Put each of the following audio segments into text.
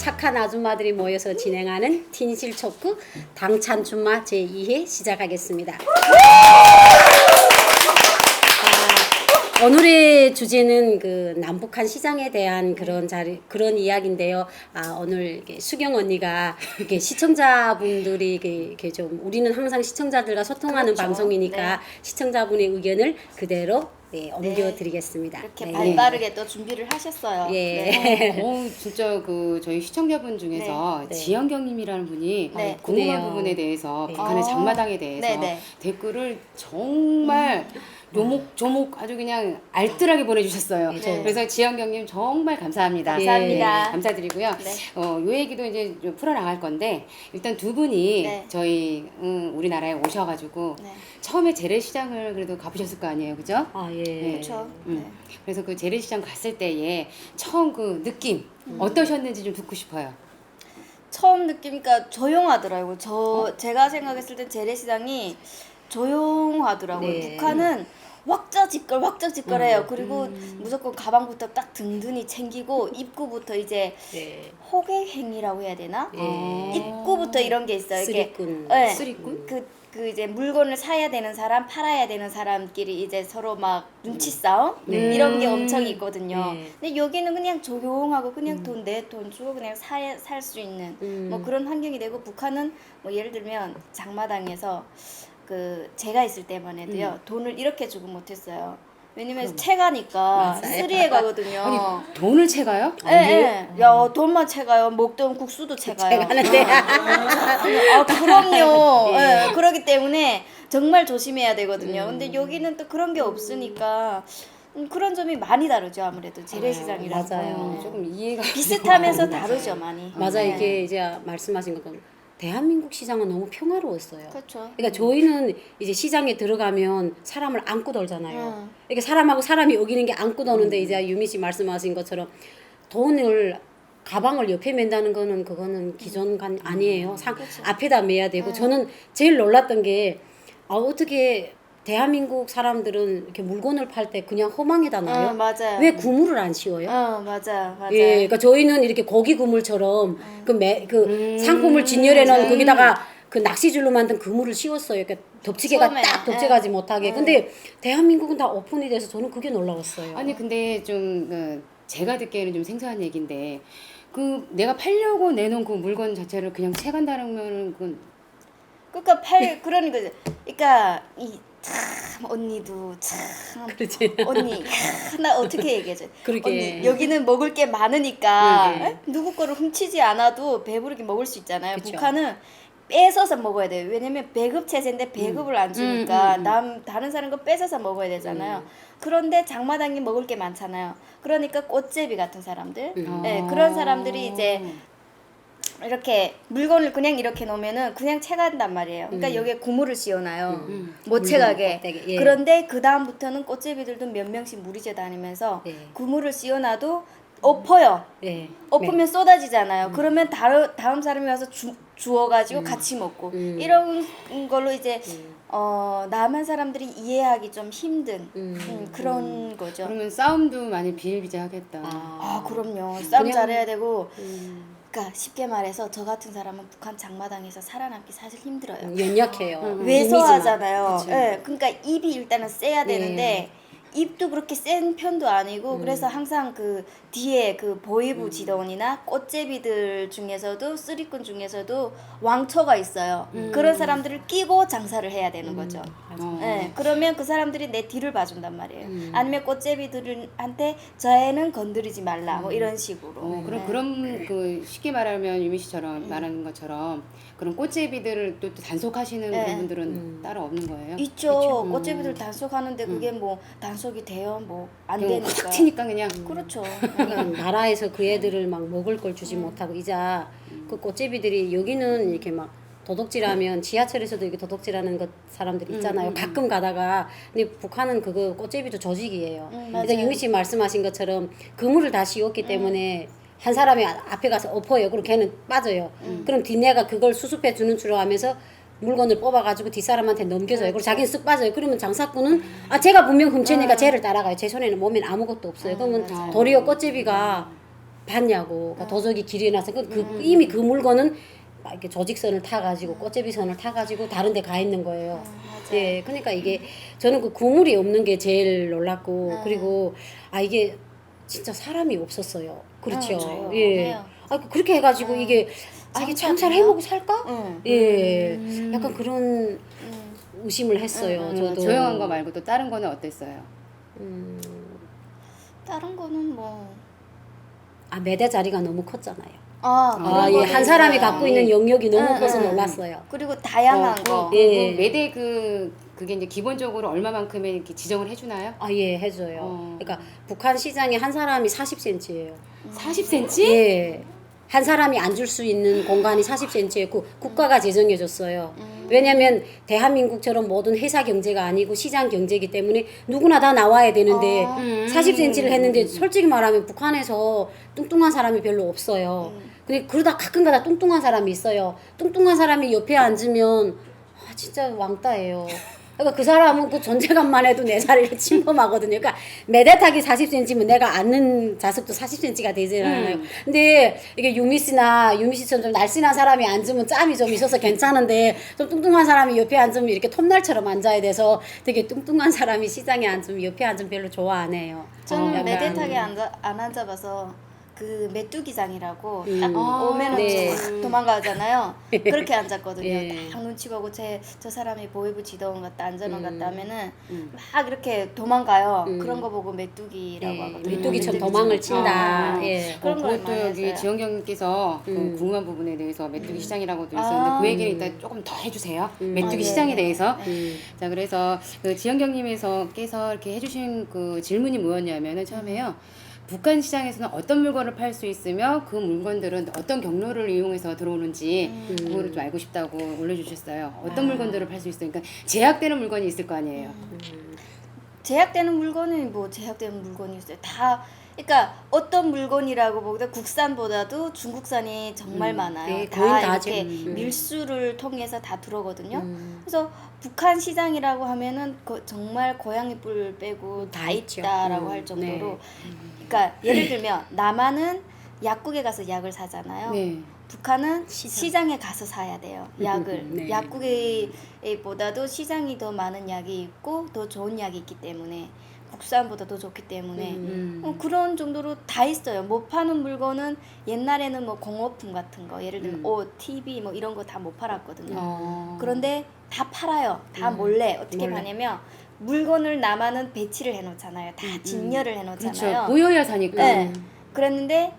착한 아줌마들이 모여서 진행하는 tin실 초크 당찬 춘마 제2회 시작하겠습니다. 오늘의 주제는 그 남북한 시장에 대한 그런 이야기인데요. 오늘 수경 언니가 이렇게 시청자분들이 이렇게 좀 우리는 항상 시청자들과 소통하는 그렇죠. 방송이니까 네. 시청자분의 의견을 그대로 옮겨드리겠습니다. 이렇게 발빠르게 또 준비를 하셨어요. 예. 진짜 그 저희 시청자분 중에서 네. 지연경님이라는 분이 네. 궁금한 그래요. 부분에 대해서 네. 북한의 장마당에 대해서 네네. 댓글을 정말 조목조목 아주 그냥 알뜰하게 보내주셨어요. 네. 그래서 지연경님 정말 감사합니다. 감사합니다. 네, 감사드리고요. 네. 요 얘기도 이제 좀 풀어나갈 건데 일단 두 분이 네. 저희 우리나라에 오셔가지고 네. 처음에 재래시장을 그래도 가보셨을 거 아니에요, 그죠? 예. 그렇죠. 그래서 그 재래시장 갔을 때에 처음 그 느낌 어떠셨는지 좀 듣고 싶어요. 처음 느끼니까 조용하더라고요. 제가 생각했을 때 재래시장이 조용하더라고요. 네. 북한은 왁자지껄해요. 그리고 무조건 가방부터 딱 든든히 챙기고 입구부터 이제 네. 호객행위라고 해야 되나? 예. 입구부터 이런 게 있어요. 이렇게 쓰리꾼. 네. 쓰리꾼? 그 이제 물건을 사야 되는 사람, 팔아야 되는 사람끼리 이제 서로 막 눈치 싸움 이런 게 엄청 있거든요. 네. 근데 여기는 그냥 조용하고 그냥 내 돈 주고 그냥 살 수 있는 뭐 그런 환경이 되고 쓰리꾼은 뭐 예를 들면 장마당에서 그 제가 있을 때만 해도요 돈을 이렇게 주고 못했어요. 왜냐면 채가니까 맞아요. 쓰리에 가거든요. 아니 돈을 채가요? 예, 예. 야, 돈만 채가요. 먹던 국수도 채가요. 가는데 그럼요. 예, 그렇기 때문에 정말 조심해야 되거든요. 근데 여기는 또 그런 게 없으니까 그런 점이 많이 다르죠. 아무래도 재래시장이랑. 맞아요. 조금 이해가 비슷하면서 다르죠, 많이. 맞아 네. 이게 이제 말씀하신 것처럼 대한민국 시장은 너무 평화로웠어요. 그렇죠. 그러니까 저희는 이제 시장에 들어가면 사람을 안고 돌잖아요. 음. 이렇게 사람하고 사람이 어기는 게 안고 도는데 이제 유미 씨 말씀하신 것처럼 돈을 가방을 옆에 맨다는 거는 그거는 기존관 아니에요. 앞에다 매야 되고 저는 제일 놀랐던 게 어떻게 대한민국 사람들은 이렇게 물건을 팔 때 그냥 허망에다 놔요? 맞아요. 왜 구물을 안 씌워요? 맞아. 예, 그러니까 저희는 이렇게 고기 그물처럼 그 상품을 진열해놓은 거기다가 그 낚시줄로 만든 그물을 씌웠어요. 그러니까 덮치개가 처음에. 딱 덮쳐가지 못하게. 근데 대한민국은 다 오픈이 돼서 저는 그게 놀라웠어요. 아니 근데 좀 제가 듣기에는 좀 생소한 얘기인데 그 내가 팔려고 내놓은 그 물건 자체를 그냥 채간다는 그건 그러니까 참 언니도 참 그렇지. 언니 나 어떻게 얘기하지? 그러게. 언니 여기는 먹을 게 많으니까 그러게. 누구 거를 훔치지 않아도 배부르게 먹을 수 있잖아요. 그쵸. 북한은 뺏어서 먹어야 돼요. 왜냐면 배급 체제인데 배급을 안 주니까 다른 사람 거 뺏어서 먹어야 되잖아요. 그런데 장마당에 먹을 게 많잖아요. 그러니까 꽃제비 같은 사람들, 네, 그런 사람들이 이제 이렇게 물건을 그냥 이렇게 놓으면은 그냥 채간단 말이에요. 그러니까 여기에 고무를 씌워놔요. 못 채가게. 껍데기, 예. 그런데 그 다음부터는 꽃제비들도 몇 명씩 무리져 다니면서 예. 고무를 씌워놔도 엎어요. 예. 엎으면 쏟아지잖아요. 그러면 다음 사람이 와서 주워가지고 같이 먹고 이런 걸로 이제 남한 사람들이 이해하기 좀 힘든 그런 거죠. 그러면 싸움도 많이 비일비재하겠다. 그럼요. 싸움 그냥- 잘해야 되고. 그러니까 쉽게 말해서 저 같은 사람은 북한 장마당에서 살아남기 사실 힘들어요. 연약해요. 왜소하잖아요. 그치. 예, 그러니까 입이 일단은 세야 되는데 입도 그렇게 센 편도 아니고 그래서 항상 그 뒤에 그 보이부 지도원이나 꽃제비들 중에서도 쓰리꾼 중에서도 왕초가 있어요. 그런 사람들을 끼고 장사를 해야 되는 거죠. 예, 그러면 그 사람들이 내 뒤를 봐준단 말이에요. 아니면 꽃제비들한테 저 애는 건드리지 말라 뭐 이런 식으로. 그럼 그런 그 쉽게 말하면 유미 씨처럼 말하는 것처럼 그런 꽃제비들을 또 단속하시는 그런 분들은 따로 없는 거예요? 있죠. 꽃제비들 단속하는데 그게 뭐 단속이 돼요? 뭐 안 그냥 되니까. 확 치니까 그냥 그렇죠. 그러니까 나라에서 그 애들을 막 먹을 걸 주지 못하고 이제 그 꽃제비들이 여기는 이렇게 막 도둑질하면 지하철에서도 이렇게 도둑질하는 것 사람들 있잖아요. 가끔 가다가 근데 북한은 그거 꽃제비도 조직이에요. 그래서 맞아요. 유미 씨 말씀하신 것처럼 그물을 다 씌웠기 때문에 한 사람이 앞에 가서 엎어요. 그럼 걔는 빠져요. 그럼 뒷내가 그걸 수습해 주는 줄 알면서 물건을 뽑아가지고 뒷사람한테 넘겨줘요. 그리고 자기는 쓱 빠져요. 그러면 장사꾼은 제가 분명 훔치니까 쟤를 따라가요. 제 손에는 몸에는 아무것도 없어요. 그러면 도리어 꽃제비가 봤냐고. 그러니까 도적이 길이 나서 이미 그 물건은 막 이렇게 조직선을 타가지고 꽃제비선을 타가지고 다른 데 가 있는 거예요. 맞아요. 예, 그러니까 이게 저는 그 구물이 없는 게 제일 놀랐고 그리고 이게 진짜 사람이 없었어요. 그렇죠. 저요. 예. 해요. 그렇게 해가지고 이게 자기 참잘 해먹고 살까? 응. 예. 약간 그런 응. 의심을 했어요. 저도. 조용한 거 말고 또 다른 거는 어땠어요? 다른 거는 뭐 매대 자리가 너무 컸잖아요. 그런 예. 거도 한 사람이 있어요. 갖고 있는 영역이 너무 응, 커서 응. 놀랐어요. 그리고 다양한 거. 예. 매대 그게 이제 기본적으로 얼마만큼의 이렇게 지정을 해주나요? 예, 해줘요. 그러니까 북한 시장에 한 사람이 40cm예요. 40cm? 예. 한 사람이 앉을 수 있는 공간이 40cm였고 국가가 제정해줬어요. 왜냐면 대한민국처럼 모든 회사 경제가 아니고 시장 경제이기 때문에 누구나 다 나와야 되는데 40cm를 했는데 솔직히 말하면 북한에서 뚱뚱한 사람이 별로 없어요. 근데 그러다 가끔가다 뚱뚱한 사람이 있어요. 뚱뚱한 사람이 옆에 앉으면 진짜 왕따예요. 그러니까 그 사람은 그 존재감만 해도 내 자리를 침범하거든요. 그러니까 매대타기 40cm면 내가 앉는 좌석도 40cm가 되잖아요. 근데 이게 유미 씨처럼 좀 날씬한 사람이 앉으면 짬이 좀 있어서 괜찮은데 좀 뚱뚱한 사람이 옆에 앉으면 이렇게 톱날처럼 앉아야 돼서 되게 뚱뚱한 사람이 시장에 앉으면 옆에 앉으면 별로 좋아 안 해요. 저는 약간. 매대타게 안 앉아봐서 그 메뚜기장이라고 딱 아, 오면은 네. 쫙 도망가잖아요. 그렇게 앉았거든요. 예. 딱 눈치 보고 저 사람이 보이부 지도원 같다 안전원 같다 하면은 막 이렇게 도망가요. 그런 거 보고 메뚜기라고 네, 하거든요. 메뚜기처럼 메뚜기장. 도망을 친다. 예. 그런 걸 그것도 많이 여기 했어요. 지원경님께서 그 궁금한 부분에 대해서 메뚜기 시장이라고도 있었는데 그 얘기는 일단 조금 더 해주세요. 메뚜기 예. 시장에 대해서. 음. 자, 그래서 그 지원경님께서 이렇게 해주신 그 질문이 뭐였냐면은 처음에요. 북한 시장에서는 어떤 물건을 팔 수 있으며 그 물건들은 어떤 경로를 이용해서 들어오는지 그거를 좀 알고 싶다고 올려주셨어요. 어떤 물건들을 팔 수 있어요? 그러니까 제약되는 물건이 있을 거 아니에요. 제약되는 물건은 뭐 제약되는 물건이 있어요. 다 그러니까 어떤 물건이라고 보다 국산보다도 중국산이 정말 많아요. 네, 다 거의 이렇게 다죠. 밀수를 통해서 다 들어오거든요. 그래서 북한 시장이라고 하면은 정말 고양이 뿔 빼고 다 있죠. 있다라고 할 정도로. 네. 그러니까 예를 들면 남한은 약국에 가서 약을 사잖아요. 네. 북한은 시장에 가서 사야 돼요. 약을. 네. 약국보다도 시장이 더 많은 약이 있고 더 좋은 약이 있기 때문에 국산보다 더 좋기 때문에 그런 정도로 다 있어요. 못 파는 물건은 옛날에는 뭐 공업품 같은 거 예를 들면 옷, TV 뭐 이런 거 다 못 팔았거든요. 그런데 다 팔아요. 다 몰래. 어떻게 몰래. 파냐면 물건을 남한은 배치를 해놓잖아요. 다 진열을 그렇죠. 해놓잖아요. 보여야 사니까. 네. 그랬는데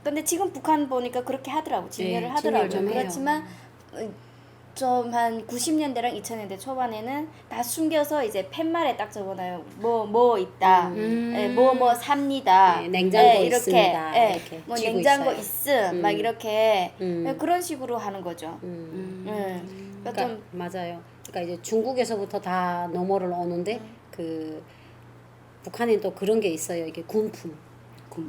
근데 지금 북한 보니까 그렇게 하더라고. 진열을 네, 하더라고요. 진열 좀 해요. 그렇지만 좀 한 90년대랑 2000년대 초반에는 다 숨겨서 이제 팻말에 딱 적어놔요. 뭐 있다. 뭐 삽니다. 네, 냉장고 이렇게, 있습니다. 예, 이렇게 뭐 쥐고 냉장고 있어요. 있음. 막 이렇게 음. 그런 식으로 하는 거죠. 그러니까 그러니까 좀 맞아요. 그러니까 이제 중국에서부터 다 너머를 오는데 그 북한엔 또 그런 게 있어요. 이게 군품.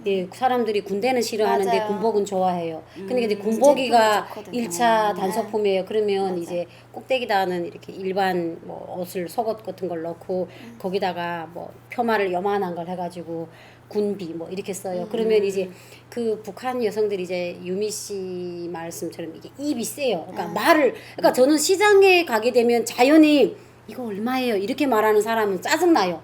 예, 사람들이 군대는 싫어하는데 맞아요. 군복은 좋아해요. 근데 이제 군복이가 제품이 좋거든요. 1차 단속품이에요. 그러면 맞아요. 이제 꼭대기다는 이렇게 일반 뭐 옷을 속옷 같은 걸 넣고 거기다가 뭐 표말을 요만한 걸 해가지고 군비 뭐 이렇게 써요. 그러면 이제 그 북한 여성들이 이제 유미 씨 말씀처럼 이게 입이 세요. 그러니까 그러니까 저는 시장에 가게 되면 자연히 이거 얼마예요? 이렇게 말하는 사람은 짜증나요.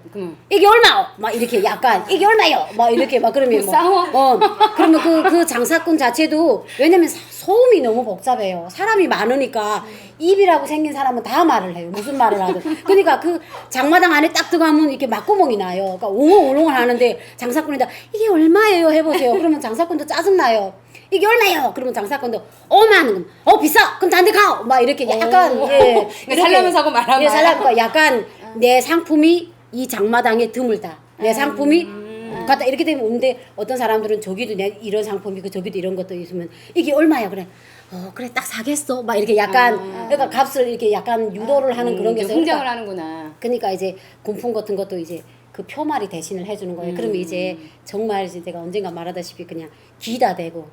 이게 얼마요? 막 이렇게 약간 이게 얼마요? 막 이렇게 막 그러면 뭐, 싸워? 그러면 그 장사꾼 자체도 왜냐면 소음이 너무 복잡해요. 사람이 많으니까 입이라고 생긴 사람은 다 말을 해요. 무슨 말을 하든. 그러니까 그 장마당 안에 딱 들어가면 이렇게 막구멍이 나요. 그러니까 옹얼옹얼 하는데 장사꾼이다 이게 얼마예요? 해보세요. 그러면 장사꾼도 짜증나요. 이게 얼마예요? 그러면 장사꾼도 5만 원. 비싸. 그럼 딴 데 가. 막 이렇게 약간 예. 그러니까 살려면 사고 말하면 예, 살려면 약간 내 상품이 이 장마당에 드물다. 내 상품이 갖다 이렇게 되면 오는데 어떤 사람들은 저기도 내 이런 상품이 그 저기도 이런 것도 있으면 이게 얼마야? 그래. 그래 딱 사겠어. 막 이렇게 약간 그러니까 값을 이렇게 약간 유도를 하는 그런 게 있어요. 흥정을 그러니까 하는구나. 그러니까 이제 군품 같은 것도 이제 그 표말이 대신을 해주는 거예요. 그러면 이제 정말 이제 제가 언젠가 말하다시피 그냥 기다 대고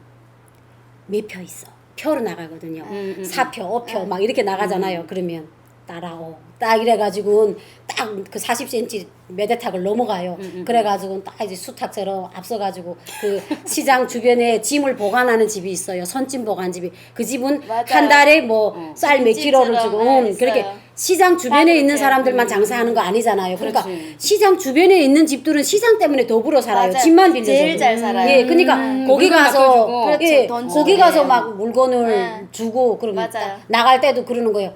몇 표 있어. 표로 나가거든요. 4표, 5표 막 이렇게 나가잖아요. 그러면 따라오. 딱 이래가지고 딱 그 40cm 매대탁을 넘어가요. 그래가지고 딱 이제 수탉처럼 앞서가지고 그 시장 주변에 짐을 보관하는 집이 있어요. 선짐 보관집이. 그 집은 맞아요. 한 달에 뭐 쌀 몇 킬로를 주고 네, 그렇게 있어요. 시장 주변에 있는 그렇게. 사람들만 장사하는 거 아니잖아요. 그러니까 그렇지. 시장 주변에 있는 집들은 시장 때문에 더불어 살아요. 맞아요. 집만 빌려서. 제일 잘 살아요. 예, 그러니까 거기 물건 가서 맡겨주고. 그렇죠. 예, 돈 거기 주고. 가서 막 물건을 네. 주고 그러면 맞아요. 딱 나갈 때도 그러는 거예요.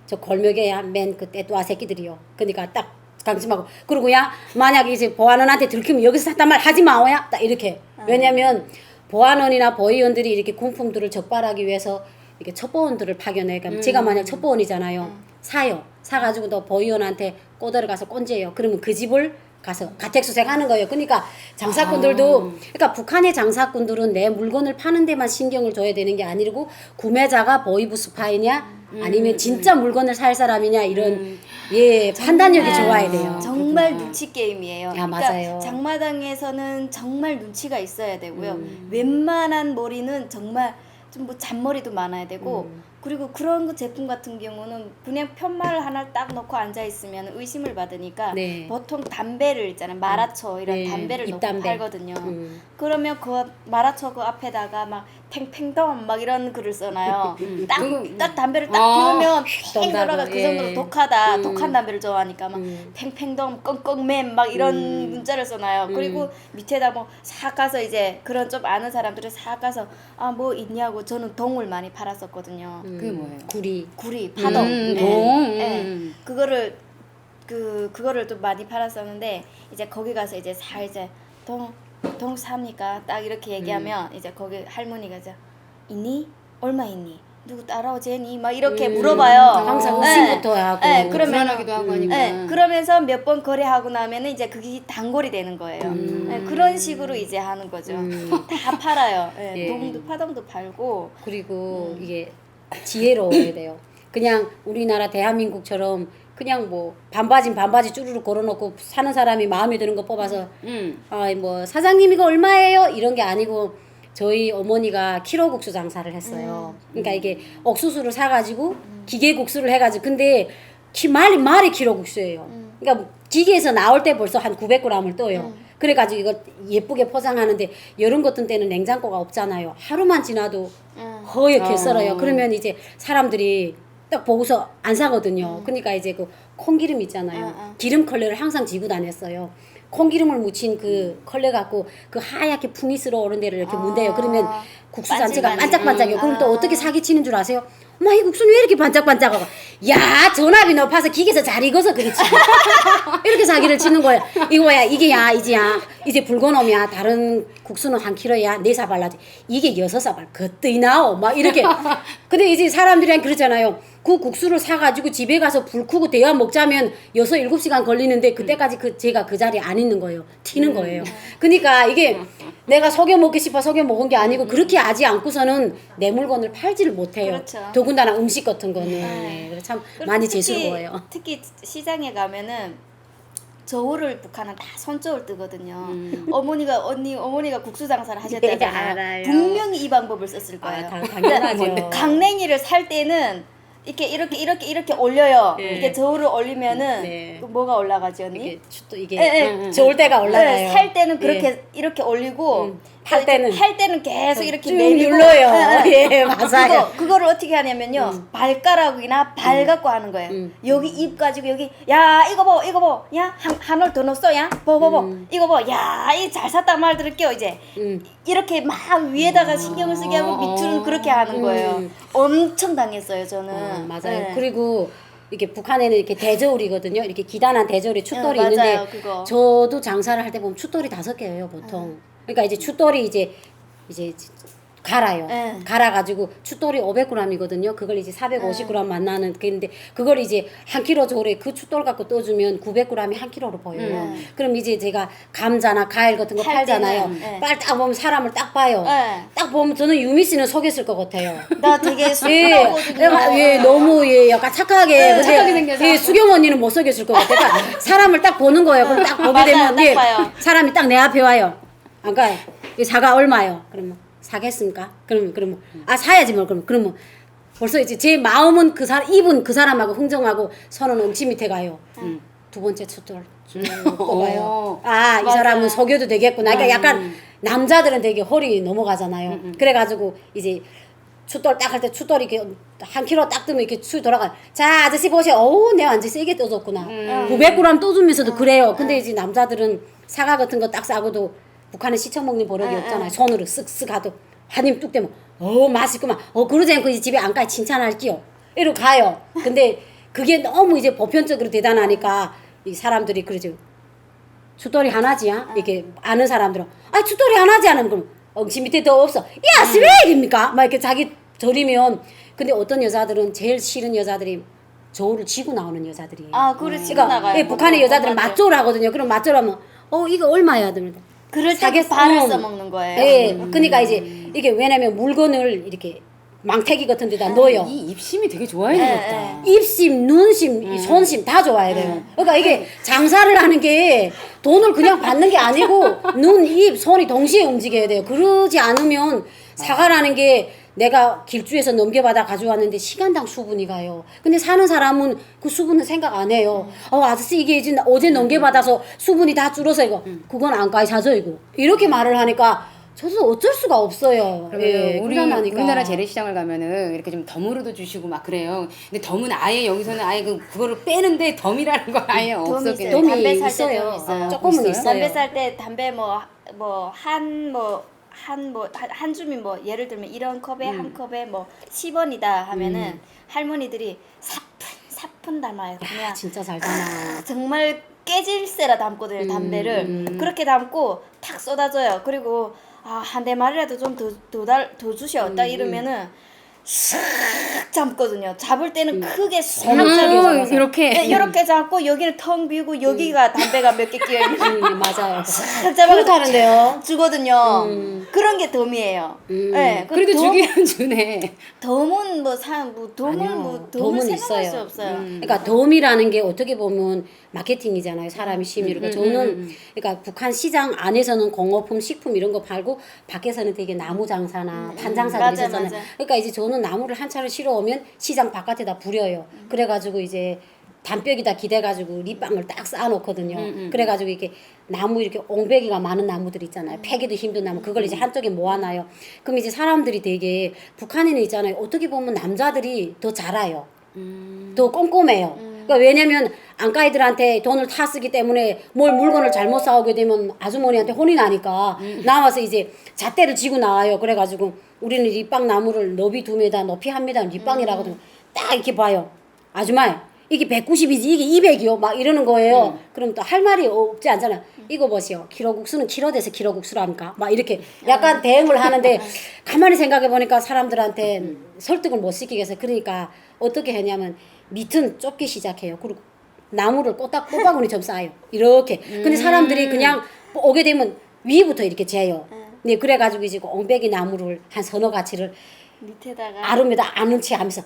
저 골목에 맨 그 떼뚜아 새끼들이요. 그러니까 딱 강심하고 그리고 야 만약에 이제 보안원한테 들키면 여기서 샀단 말 하지 마오야. 딱 이렇게. 왜냐면 보안원이나 보위원들이 이렇게 군품들을 적발하기 위해서 이렇게 첩보원들을 파견해. 그러니까 제가 만약 첩보원이잖아요. 사요. 사가지고 또 보위원한테 꼬들어 가서 꼰지예요. 그러면 그 집을 가서 가택수색하는 거예요. 그러니까 장사꾼들도 그러니까 북한의 장사꾼들은 내 물건을 파는 데만 신경을 줘야 되는 게 아니고 구매자가 보이브 스파이냐 아니면 진짜 물건을 살 사람이냐 이런 예 판단력이 좋아야 돼요. 정말 눈치 게임이에요. 아, 맞아요. 장마당에서는 정말 눈치가 있어야 되고요. 웬만한 머리는 정말 좀 뭐 잔머리도 많아야 되고 그리고 그런 거 제품 같은 경우는 그냥 편말을 하나 딱 넣고 앉아 있으면 의심을 받으니까 네. 보통 담배를 있잖아요. 마라초 이런 네, 담배를 넣고 입담배. 팔거든요. 그러면 그 마라초 그 앞에다가 막 팽팽덤 막 이런 글을 써놔요. 딱 담배를 딱 피우면 팽 덤다고, 돌아가 그 예. 정도로 독하다. 독한 담배를 좋아하니까 막 팽팽덤 껑껑맨 막 이런 문자를 써놔요. 그리고 밑에다 뭐 사 가서 이제 그런 좀 아는 사람들은 사 가서 아 뭐 있냐고 저는 동을 많이 팔았었거든요. 그게 뭐예요? 구리. 구리, 파동. 동. 그거를 그거를 좀 많이 팔았었는데 이제 거기 가서 이제 사 이제 동 삽니까? 딱 이렇게 얘기하면 이제 거기 할머니가 이제 있니? 얼마 있니? 누구 따라오제니? 막 이렇게 물어봐요. 항상 네. 의심부터 하고. 네, 그러면 불안하기도 하고 하니까. 네, 그러면서 몇 번 거래하고 나면은 이제 그게 단골이 되는 거예요. 네, 그런 식으로 이제 하는 거죠. 다 팔아요. 네, 예. 동도 파동도 팔고. 그리고 이게 지혜로워야 돼요. 그냥 우리나라 대한민국처럼 그냥 뭐 반바지 쭈루룩 걸어놓고 사는 사람이 마음에 드는 거 뽑아서 아 뭐 사장님 이거 얼마예요? 이런 게 아니고 저희 어머니가 키로 국수 장사를 했어요. 그러니까 이게 옥수수를 사가지고 기계 국수를 해가지고 근데 말이 키로 국수예요. 그러니까 기계에서 나올 때 벌써 한 900g을 떠요. 그래가지고 이거 예쁘게 포장하는데 여름 같은 때는 냉장고가 없잖아요. 하루만 지나도 허옇게 썰어요. 그러면 이제 사람들이 딱 보고서 안 사거든요. 그러니까 이제 그 콩기름 있잖아요. 기름 컬러를 항상 지고 다녔어요. 콩기름을 묻힌 그 컬러 갖고 그 하얗게 풍이스러운 데를 이렇게 문대요. 그러면 국수 자체가 반짝반짝해요. 그럼 또 어떻게 사기치는 줄 아세요? 엄마 이 국수는 왜 이렇게 반짝반짝하고 야 전압이 높아서 기계에서 잘 익어서 그렇지 이렇게 사기를 치는 거야. 이거야 이게야 이제 붉은놈이야 다른 국수는 한 킬로야 4사발라지 이게 6사발 그뜨이 나오 막 이렇게 근데 이제 사람들이 그러잖아요. 그 국수를 사가지고 집에 가서 불 끄고 대화 먹자면 6, 7시간 걸리는데 그때까지 제가 그 자리에 안 있는 거예요. 튀는 거예요. 그러니까 이게 내가 속여 먹기 싶어 속여 먹은 게 아니고 그렇게 하지 않고서는 내 물건을 팔지를 못해요. 그렇죠. 더군다나 음식 같은 거는 네. 그래서 참 많이 재수로워요. 특히 시장에 가면은 저울을 북한은 다 손저울 뜨거든요. 어머니가 국수 장사를 하셨다잖아요. 네, 알아요. 분명히 이 방법을 썼을 거예요. 아, 당연하죠. 강냉이를 살 때는 이렇게 올려요. 예. 이게 저울을 올리면은 네. 그 뭐가 올라가지 언니? 이게 또 이게 예. 좋을 때가 올라가요. 네, 살 때는 그렇게 이렇게 올리고 팔 때는 계속 이렇게 쭉 내리고 눌러요. 예, 맞아요. 그거를 어떻게 하냐면요. 발가락이나 발 갖고 하는 거예요. 여기 입 가지고 여기 야 이거 봐. 야 한 올 더 넣었어. 야 봐. 이거 봐. 야 이 잘 샀다 말 들을게요 이제. 이렇게 막 위에다가 신경을 쓰게 하고 밑으로는 그렇게 하는 거예요. 엄청 당했어요 저는. 맞아요. 네. 그리고 이렇게 북한에는 이렇게 대저울이거든요. 이렇게 기단한 대저울이 춧돌이 맞아요, 있는데 그거. 저도 장사를 할 때 보면 촛돌이 5개예요 보통. 그러니까 이제 촛돌이 이제 갈아요. 네. 갈아가지고 촛돌이 500g이거든요. 그걸 이제 450g 만나는 그인데 그걸 이제 한 킬로 저울에 그 촛돌 갖고 떠주면 900g이 한 킬로로 보여요. 그럼 이제 제가 감자나 과일 같은 거 팔 팔잖아요. 때는, 네. 빨리 딱 보면 사람을 딱 봐요. 네. 딱 보면 저는 유미 씨는 속였을 것 같아요. 나 되게 예, 순하거든요. 예, 너무 예, 약간 착하게. 근데 착하게 생겨서. 예, 수경 언니는 못 속였을 것 같아요. 그러니까 사람을 딱 보는 거예요. 그럼 딱 보게 맞아요, 되면 딱 예, 봐요. 사람이 딱 내 앞에 와요. 아까 이 사과 얼마요? 그러면 사겠습니까? 그러면 아 사야지 뭐 그러면 벌써 이제 제 마음은 그 사람 입은 그 사람하고 흥정하고 손은 엉치 밑에 가요. 두 번째 숫돌 쭉 뽑아요. 아, 이 맞아요. 사람은 속여도 되겠구나. 그러니까 약간 남자들은 되게 홀이 넘어가잖아요. 그래가지고 이제 숫돌 딱 할 때 숫돌이 이렇게 한 킬로 딱 뜨면 이렇게 쭉 돌아가. 자, 아저씨 보세요. 어우, 내가 완전 세게 떠줬구나. 900g 떠주면서도 그래요. 근데 이제 남자들은 사과 같은 거 딱 싸고도 북한에 시쳐 먹는 버릇이 없잖아요. 손으로 쓱쓱 하도 한 입 뚝 대면 맛있구만. 그러지 않고 이제 집에 안 가 칭찬할게요. 이러고 가요. 근데 그게 너무 이제 보편적으로 대단하니까 이 사람들이 그러죠. 숫돌이 하나지야? 이렇게 아는 사람들은 아, 숫돌이 하나지 않으면 그럼 엉치 밑에 더 없어. 야, 스웨일입니까? 막 이렇게 자기 저리면. 근데 어떤 여자들은 제일 싫은 여자들이 저울을 쥐고 나오는 여자들이에요. 아, 그래 치고 그러니까 나가요. 북한의 여자들은 엄마들. 맛조를 하거든요. 그럼 맛조라면 이거 얼마야? 그러면 그럴 때 사겠어. 발을 써먹는 거예요. 예. 그러니까 이제 이게 왜냐면 물건을 이렇게 망태기 같은 데다 넣어요. 이 입심이 되게 좋아야 되겠다. 입심, 눈심, 이 손심 다 좋아야 돼요. 그러니까 이게 장사를 하는 게 돈을 그냥 받는 게 아니고 눈, 입, 손이 동시에 움직여야 돼요. 그러지 않으면 사과라는 게 내가 길주에서 넘겨받아 가져왔는데 시간당 수분이 가요. 근데 사는 사람은 그 수분은 생각 안 해요. 아저씨 이게 이제 어제 넘겨받아서 수분이 다 줄어서 이거 그건 안 가이 사죠 이거. 이렇게 말을 하니까 저도 어쩔 수가 없어요. 그러면 불안하니까. 우리나라 재래시장을 가면은 이렇게 좀 덤으로도 주시고 막 그래요. 근데 덤은 아예 여기서는 아예 그거를 빼는데 덤이라는 건 아예 덤이 없었겠네. 있어요. 덤이 담배 살 있어요. 때 덤이 있어요. 조금은 있어요? 있어요. 담배 살 때 담배 한 줌이 예를 들면 이런 컵에 한 컵에 10원이다 하면은 할머니들이 사푼 담아요. 그냥 진짜 잘 담아. 정말 깨질세라 담거든요. 담배를 그렇게 담고 탁 쏟아줘요. 그리고 한 대 말이라도 좀 더 주셔. 딱 이러면은 싹 잡거든요. 잡을 때는 크게 싹 잡아서 이렇게 네, 이렇게 잡고 여기는 텅 비고 여기가 담배가 몇 개 끼어 있는 맞아요. 싹 잡아서 그렇다는데요. 주거든요. 그런 게 덤이에요. 네, 그래도 주기는 주네. 덤은 덤은 아니요. 덤을 덤은 생각할 있어요. 수 없어요. 그러니까 덤이라는 게 어떻게 보면 마케팅이잖아요. 사람이 심리로. 그러니까 저는 그러니까 북한 시장 안에서는 공업품, 식품 이런 거 팔고 밖에서는 되게 나무 장사나 판 장사를 맞아, 있었잖아요. 맞아. 그러니까 이제 저는 나무를 한 차를 실어 오면 시장 바깥에다 부려요. 그래가지고 이제 담벼기다 기대가지고 립방을 딱 쌓아놓거든요. 그래가지고 이렇게 나무 이렇게 옹배기가 많은 나무들 있잖아요. 패기도 힘든 나무 그걸 이제 한쪽에 모아놔요. 그럼 이제 사람들이 되게 북한에는 있잖아요. 어떻게 보면 남자들이 더 잘해요. 더 꼼꼼해요. 그러니까 왜냐면 안가이들한테 돈을 타 쓰기 때문에 물건을 잘못 사오게 되면 아주머니한테 혼이 나니까 나와서 이제 잣대를 쥐고 나와요. 그래가지고 우리는 립방 나무를 너비 2m, 높이 1m 립방이라고 하거든요. 딱 이렇게 봐요. 아줌마 이게 190이지 이게 200이요 막 이러는 거예요. 그럼 또 할 말이 없지 않잖아요. 이거 보시오. 키로국수는 키로 돼서 키로국수랍니까? 막 이렇게 약간 대응을 하는데 가만히 생각해 보니까 사람들한테 설득을 못 시키겠어요. 그러니까 어떻게 했냐면 밑은 좁기 시작해요. 그리고 나무를 꽃바구니 좀 쌓아요. 이렇게. 근데 사람들이 그냥 오게 되면 위부터 이렇게 재요. 네, 그래가지고 이제 그 옹배기 나무를 한 서너 가지를 밑에다가 아름에다 아는 체 하면서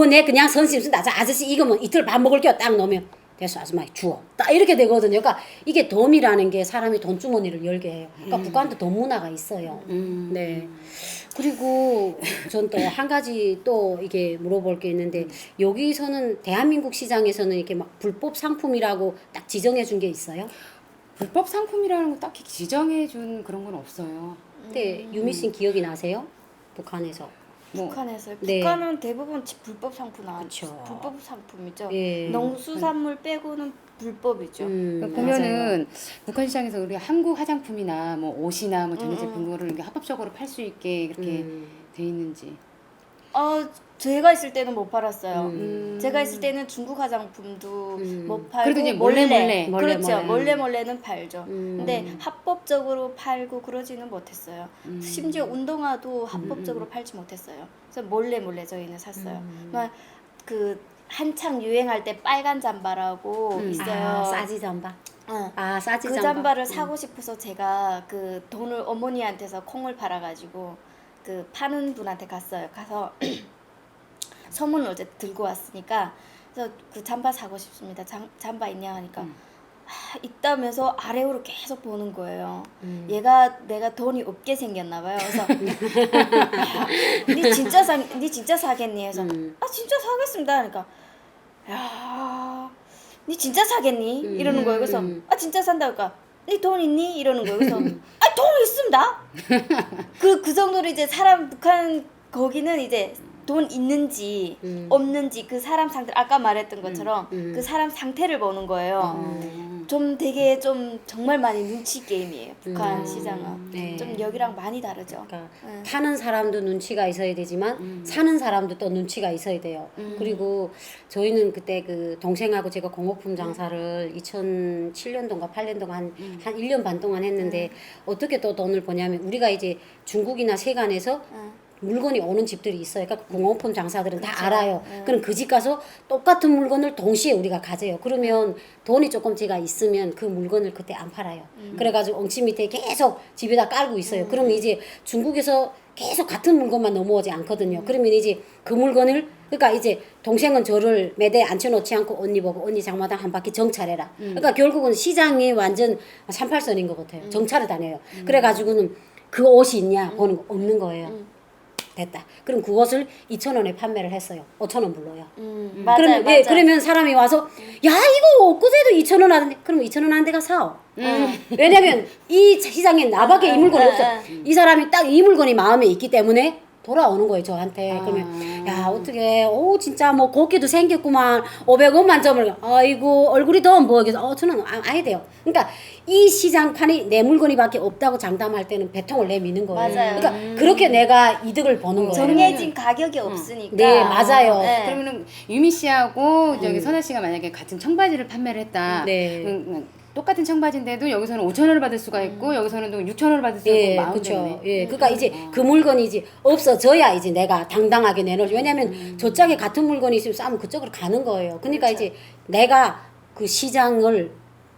내 그냥 선심 쓴다. 자, 아저씨 이거면 이틀 밥 먹을게요. 딱 넣으면 됐어 아줌마 주워. 딱 이렇게 되거든요. 그러니까 이게 덤이라는 게 사람이 돈주머니를 열게 해요. 그러니까 북한도 돈 문화가 있어요. 네. 그리고 전 또 한 가지 또 이게 물어볼 게 있는데 여기서는 대한민국 시장에서는 이렇게 막 불법 상품이라고 딱 지정해 준 게 있어요? 불법 상품이라는 거 딱히 지정해 준 그런 건 없어요. 그때 유미 씨 기억이 나세요? 북한에서. 북한에서요. 네. 북한은 대부분 불법 상품 그쵸. 불법 상품이죠. 예. 농수산물 빼고는 불법이죠. 그러니까 보면은 북한 시장에서 우리 한국 화장품이나 뭐 옷이나 뭐 전자제품 거를 이렇게 합법적으로 팔 수 있게 그렇게 돼 있는지. 제가 있을 때는 못 팔았어요. 제가 있을 때는 중국 화장품도 못 팔고 그래도 이제 몰래. 그렇죠. 몰래. 몰래는 팔죠. 근데 합법적으로 팔고 그러지는 못했어요. 심지어 운동화도 합법적으로 팔지 못했어요. 그래서 몰래 저희는 샀어요. 막 그 한창 유행할 때 빨간 잠바라고 있어요. 싸지 잠바. 싸지 그 잠바. 잠바를 사고 싶어서 제가 그 돈을 어머니한테서 콩을 팔아가지고 그 파는 분한테 갔어요. 가서 소문을 어제 들고 왔으니까 그래서 그 잠바 사고 싶습니다. 잠바 있냐 하니까 있다면서 아래로 계속 보는 거예요. 얘가 내가 돈이 없게 생겼나 봐요. 그래서 니 진짜 사겠니? 해서 진짜 사겠습니다. 그러니까 야, 니 진짜 사겠니? 이러는 거예요. 그래서 진짜 산다. 그러니까 니 돈 있니? 이러는 거예요. 그래서 돈 있습니다. 그 정도로 이제 북한 거기는 이제 돈 있는지 없는지 그 사람 상태 아까 말했던 것처럼 그 사람 상태를 보는 거예요. 좀 되게 좀 정말 많이 눈치 게임이에요. 북한 시장은 네. 좀 여기랑 많이 다르죠. 그러니까 파는 사람도 눈치가 있어야 되지만 사는 사람도 또 눈치가 있어야 돼요. 그리고 저희는 그때 그 동생하고 제가 공업품 장사를 2007년도인가 8년도가 한 1년 반 동안 했는데 어떻게 또 돈을 버냐면 우리가 이제 중국이나 세관에서 물건이 오는 집들이 있어요. 그러니까 공업품 장사들은 다 알아요. 그럼 그 집 가서 똑같은 물건을 동시에 우리가 가져요. 그러면 돈이 조금씩가 있으면 그 물건을 그때 안 팔아요. 그래가지고 엉치 밑에 계속 집에다 깔고 있어요. 그러면 이제 중국에서 계속 같은 물건만 넘어오지 않거든요. 그러면 이제 그 물건을 그러니까 이제 동생은 저를 매대에 앉혀놓지 않고 언니 보고 언니 장마당 한 바퀴 정찰해라. 그러니까 결국은 시장이 완전 38선인 것 같아요. 정찰을 다녀요. 그래가지고는 그 옷이 있냐 보는 거 없는 거예요. 됐다. 그럼 그 옷을 2,000원에 판매를 했어요. 5,000원 불러요. 맞아요, 그러면, 맞아요. 그러면 사람이 와서 야 이거 엊그제도 2,000원 하던데 그럼 2,000원 한 대가 사오. 왜냐면 이 시장에 나밖에 이 물건이 없어. 이 사람이 딱 이 물건이 마음에 있기 때문에 돌아오는 거예요 저한테. 그러면 야 어떻게 진짜 뭐 곱게도 생겼구만 500원 만점을 아이고 얼굴이 더 뭐 그래서 저는 아예 돼요. 그러니까 이 시장판이 내 물건이밖에 없다고 장담할 때는 배통을 내미는 거예요. 맞아요. 그러니까 그렇게 내가 이득을 버는 거예요. 정해진 가격이 없으니까. 네 맞아요. 네. 그러면은 유미 씨하고 저기 선아 씨가 만약에 같은 청바지를 판매를 했다. 네. 똑같은 청바지인데도 여기서는 5,000원을 받을 수가 있고 여기서는 또 6,000원을 받을 수가 있고 예, 마음 그렇죠. 때문에. 예, 그러니까 이제 그 물건이 이제 없어져야 이제 내가 당당하게 내놓을. 왜냐하면 저쪽에 같은 물건이 있으면 싸면 그쪽으로 가는 거예요. 그러니까 그렇죠. 이제 내가 그 시장을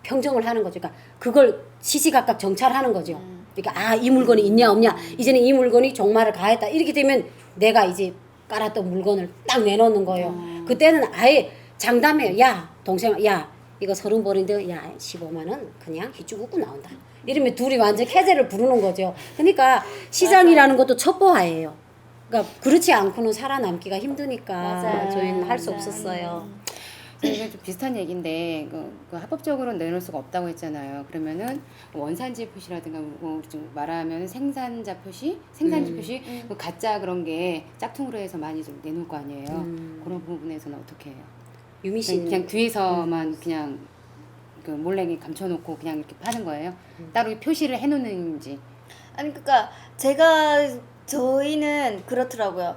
평정을 하는 거죠. 그러니까 그걸 시시각각 정찰하는 거죠. 그러니까 이 물건이 있냐 없냐. 이제는 이 물건이 종말을 가했다. 이렇게 되면 내가 이제 깔았던 물건을 딱 내놓는 거예요. 그때는 아예 장담해요. 야 동생, 야 이거 30벌인데 야 15만 원 그냥 휘쭉 웃고 나온다. 이러면 둘이 완전 캐제를 부르는 거죠. 그러니까 시장이라는 것도 첩보화예요. 그러니까 그렇지 않고는 살아남기가 힘드니까 맞아요. 저희는 할 수 맞아요. 없었어요. 이게 좀 비슷한 얘기인데 그 합법적으로 내놓을 수가 없다고 했잖아요. 그러면은 원산지 표시라든가 뭐 좀 말하면 생산자 표시, 생산지 표시 그 가짜 그런 게 짝퉁으로 해서 많이 좀 내놓을 거 아니에요. 그런 부분에서는 어떻게 해요? 유미 씨는 그냥 뒤에서만 그냥 그 몰래 감춰놓고 그냥 이렇게 파는 거예요? 따로 표시를 해놓는지. 아니 그러니까 저희는 그렇더라고요.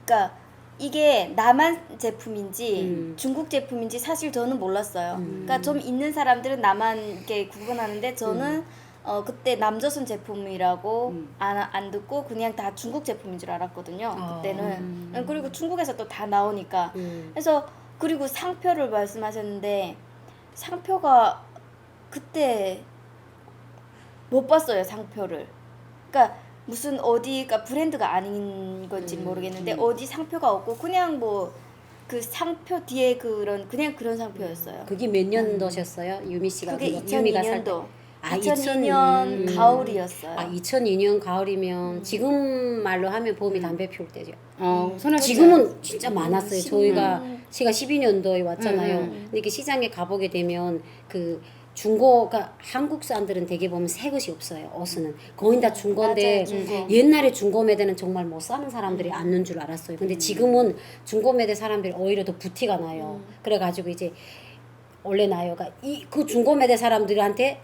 그러니까 이게 남한 제품인지 중국 제품인지 사실 저는 몰랐어요. 그러니까 좀 있는 사람들은 남한 이렇게 구분하는데 저는 그때 남조선 제품이라고 안 듣고 그냥 다 중국 제품인 줄 알았거든요. 그때는. 그리고 중국에서 또 다 나오니까. 그래서 그리고 상표를 말씀하셨는데 상표가 그때 못 봤어요. 상표를. 그러니까 무슨 어디가 브랜드가 아닌 건지 모르겠는데 어디 상표가 없고 그냥 뭐 그 상표 뒤에 그냥 그런 상표였어요. 그게 몇 년도셨어요? 유미 씨가 그게 유미가 살 때. 2002년도. 아, 2002년 가을이었어요. 2002년 가을이면 지금 말로 하면 봄이 담배 피울 때죠. 선아 씨. 지금은 진짜 많았어요. 저희가 12년도에 왔잖아요. 근데 이렇게 시장에 가보게 되면 그 중고가 한국 사람들은 대개 보면 새 것이 없어요. 옷은 거의 다 중고인데 맞아요, 중고. 옛날에 중고 매대는 정말 못 사는 사람들이 앉는 줄 알았어요. 근데 지금은 중고 매대 사람들이 오히려 더 부티가 나요. 그래가지고 이제 원래 나요. 그러니까 그 중고 매대 사람들한테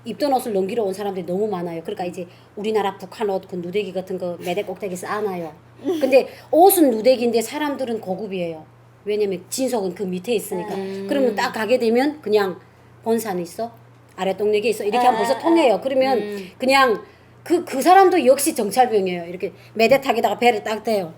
입던 옷을 넘기러 온 사람들이 너무 많아요. 그러니까 이제 우리나라 북한 옷 그 누대기 같은 거 매대 꼭대기 쌓아놔요. 근데 옷은 누대기인데 사람들은 고급이에요. 왜냐면 진속은 그 밑에 있으니까. 그러면 딱 가게 되면 그냥 본사는 있어? 아랫동네에 있어? 이렇게 하면 벌써 통해요. 그러면 그냥 그 사람도 역시 정찰병이에요. 이렇게 매대탁에다가 배를 딱 대요.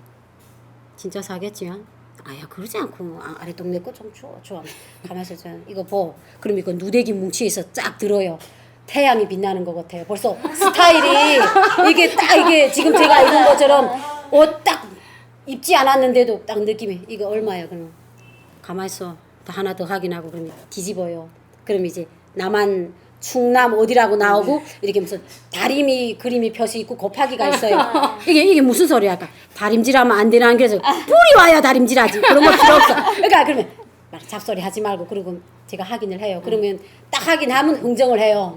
진짜 사겠지요? 아야 그러지 않고 아랫동네 거 좀 좋아. 가면서 이거 보. 그럼 이거 누대기 뭉치에서 쫙 들어요. 태양이 빛나는 것 같아요. 벌써 스타일이 이게 지금 제가 입은 것처럼 옷 딱 입지 않았는데도 딱 느낌이 이거 얼마야 그럼 가만 있어. 하나 더 확인하고 그러면 뒤집어요. 그럼 이제 남한 충남 어디라고 나오고 이렇게 무슨 다리미 그림이 표시 있고 곱하기가 있어요. 이게 무슨 소리야? 다림질하면 안 되나? 그래서 뿔이 와야 다림질하지. 그런 거 필요 없어. 그러니까 그러면 잡소리 하지 말고 그리고 제가 확인을 해요. 그러면 딱 확인하면 흥정을 해요.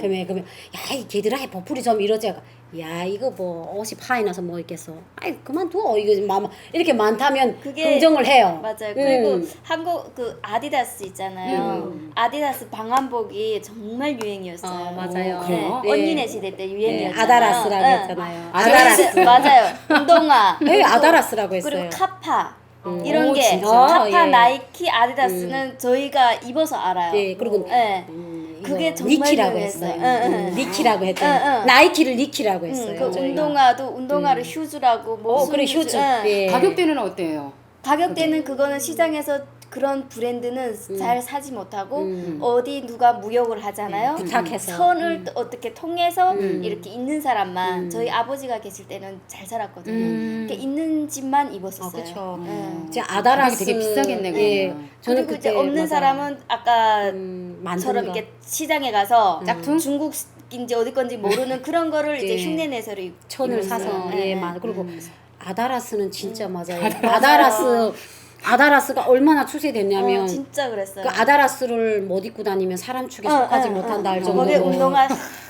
그러면 야이 걔들아 보풀이 좀 이러지. 야 이거 뭐 옷이 파이 나서 뭐 있겠어. 아이 그만둬. 이거 마마 이렇게 많다면 그게 흥정을 해요. 맞아요. 그리고 한국 그 아디다스 있잖아요. 아디다스 방한복이 정말 유행이었어요. 맞아요. 그래요? 네. 언니네 시대 때 유행이었잖아요. 아다라스라고 네. 했잖아요. 아다라스 맞아요. 운동화. 네, 아다라스라고 했어요. 그리고 카파. 이런 오, 게 진짜? 카파, 예. 나이키, 아디다스는 저희가 입어서 알아요. 네, 그리고 네. 그게 정말 니키라고 유행했어요. 했어요. 니키라고 했대요. 응, 응. 나이키를 니키라고 했어요. 그 저희가. 운동화도 운동화를 휴즈라고 뭐 그래 휴즈. 응. 예. 가격대는 어때요? 가격대는 그거는 시장에서 그런 브랜드는 잘 사지 못하고 어디 누가 무역을 하잖아요. 부탁해서. 선을 또 어떻게 통해서 이렇게 있는 사람만 저희 아버지가 계실 때는 잘 살았거든요. 이렇게 있는 집만 입었었어요. 그렇죠. 네. 이제 아다라스 되게 비싸겠네, 예. 그거는. 저는 그리고 이제 그때 없는 맞아요. 사람은 아까 만든 처럼 거. 이렇게 시장에 가서 짝퉁? 중국인지 어디 건지 모르는 그런 거를 이제 예. 흉내내서를 입- 천을 입었어요. 사서 네, 예, 네. 맞아. 그리고 아다라스는 진짜 맞아요. 맞아요. 아다라스가 얼마나 추세됐냐면 진짜 그랬어요. 그 아다라스를 못 입고 다니면 사람 축에 속하지 못한다 할 정도로. 거기에 운동화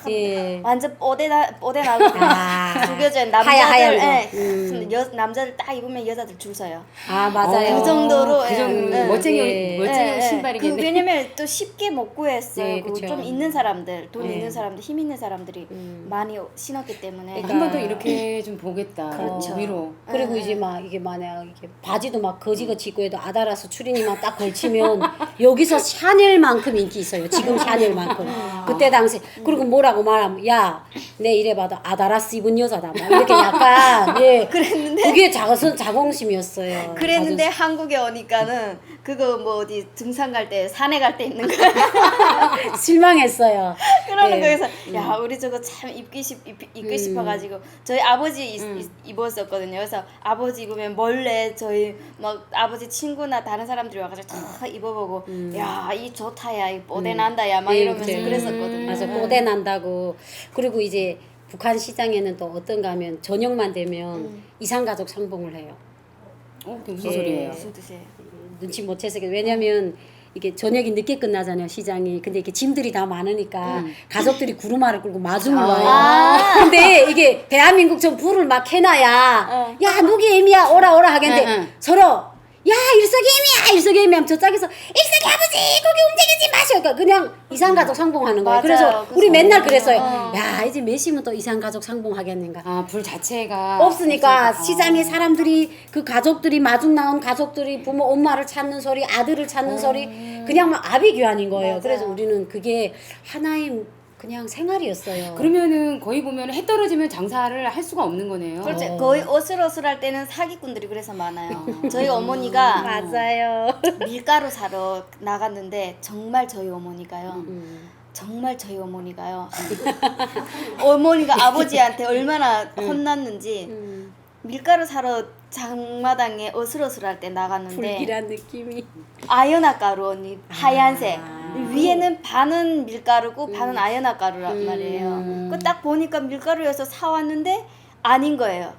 예. 완전 뽀대 나고 아. 죽여줘요. 하얀 남자들 거. 예. 남자들 딱 입으면 여자들 줄 서요. 아 맞아요. 그 정도로 그 정도 예. 멋쟁이 예. 멋쟁이 신발이겠네. 그 왜냐면 또 쉽게 못 구했어요. 네, 그 그쵸. 좀 있는 사람들, 돈 네. 있는 사람들, 힘 있는 사람들이 많이 신었기 때문에. 한 번 더 이렇게 좀 보겠다. 그렇죠. 위로. 그리고 이제 막 이게 만약 이게 바지도 막 거지같이 입고 해도 아다라스 추리닝만 딱 걸치면 여기서 샤넬만큼 인기 있어요. 지금 샤넬만큼. 그때 당시 그리고 뭐라고 말하면 야 내 이래봐도 아다라스 입은 여자다. 막 이렇게 약간 예 그랬는데 그게 자긍심이었어요. 그랬는데 한국에 오니까는 그거 뭐 어디 등산 갈 때 산에 갈 때 입는 거 실망했어요. 그러는 예. 거에서 야 우리 저거 참 입고 싶어가지고 저희 아버지 입었었거든요. 그래서 아버지 입으면 몰래 저희 막 아버지 친구나 다른 사람들이 와가지고 다 입어보고 야 이 좋다야 이 뽀대 난다야 막 예, 이러면서 그죠. 그랬었거든요. 맞아 뽀대 난다고. 그리고 이제 북한 시장에는 또 어떤가 하면 저녁만 되면 이산가족 상봉을 해요. 그게 무슨 예. 소리예요? 무슨 뜻이에요? 눈치 못 채서 왜냐면 이게 저녁이 늦게 끝나잖아요 시장이. 근데 이게 짐들이 다 많으니까 가족들이 구루마를 끌고 마중을 와요. 근데 이게 대한민국 좀 불을 막 해놔야 야 누기 애미야 오라 하겠는데 응, 응. 서로 야 일석이애미야 하면 저짝에서 일석이 아버지 거기 움직이지 마셔. 그러니까 그냥 이산가족 상봉하는 거예요. 맞아요. 그래서 그 우리 맨날 소리는. 그랬어요. 야 이제 몇 시면 또 이산가족 상봉하겠는가. 아, 불 자체가 없으니까 없으니까. 시장에 사람들이 그 가족들이 마중 나온 가족들이 부모 엄마를 찾는 소리 아들을 찾는 소리 그냥 막 아비규환인 거예요. 맞아요. 그래서 우리는 그게 하나의 그냥 생활이었어요. 그러면은 거의 보면 해 떨어지면 장사를 할 수가 없는 거네요. 그렇죠. 거의 어슬어슬할 때는 사기꾼들이 그래서 많아요. 저희 어머니가 맞아요. 밀가루 사러 나갔는데 정말 저희 어머니가요. 정말 저희 어머니가요. 어머니가 아버지한테 얼마나 혼났는지 밀가루 사러 장마당에 어슬어슬할 때 나갔는데 불길한 느낌이. 아연화 가루 언니 하얀색 위에는 반은 밀가루고 반은 아연화 가루란 말이에요. 그 딱 보니까 밀가루여서 사왔는데 아닌 거예요.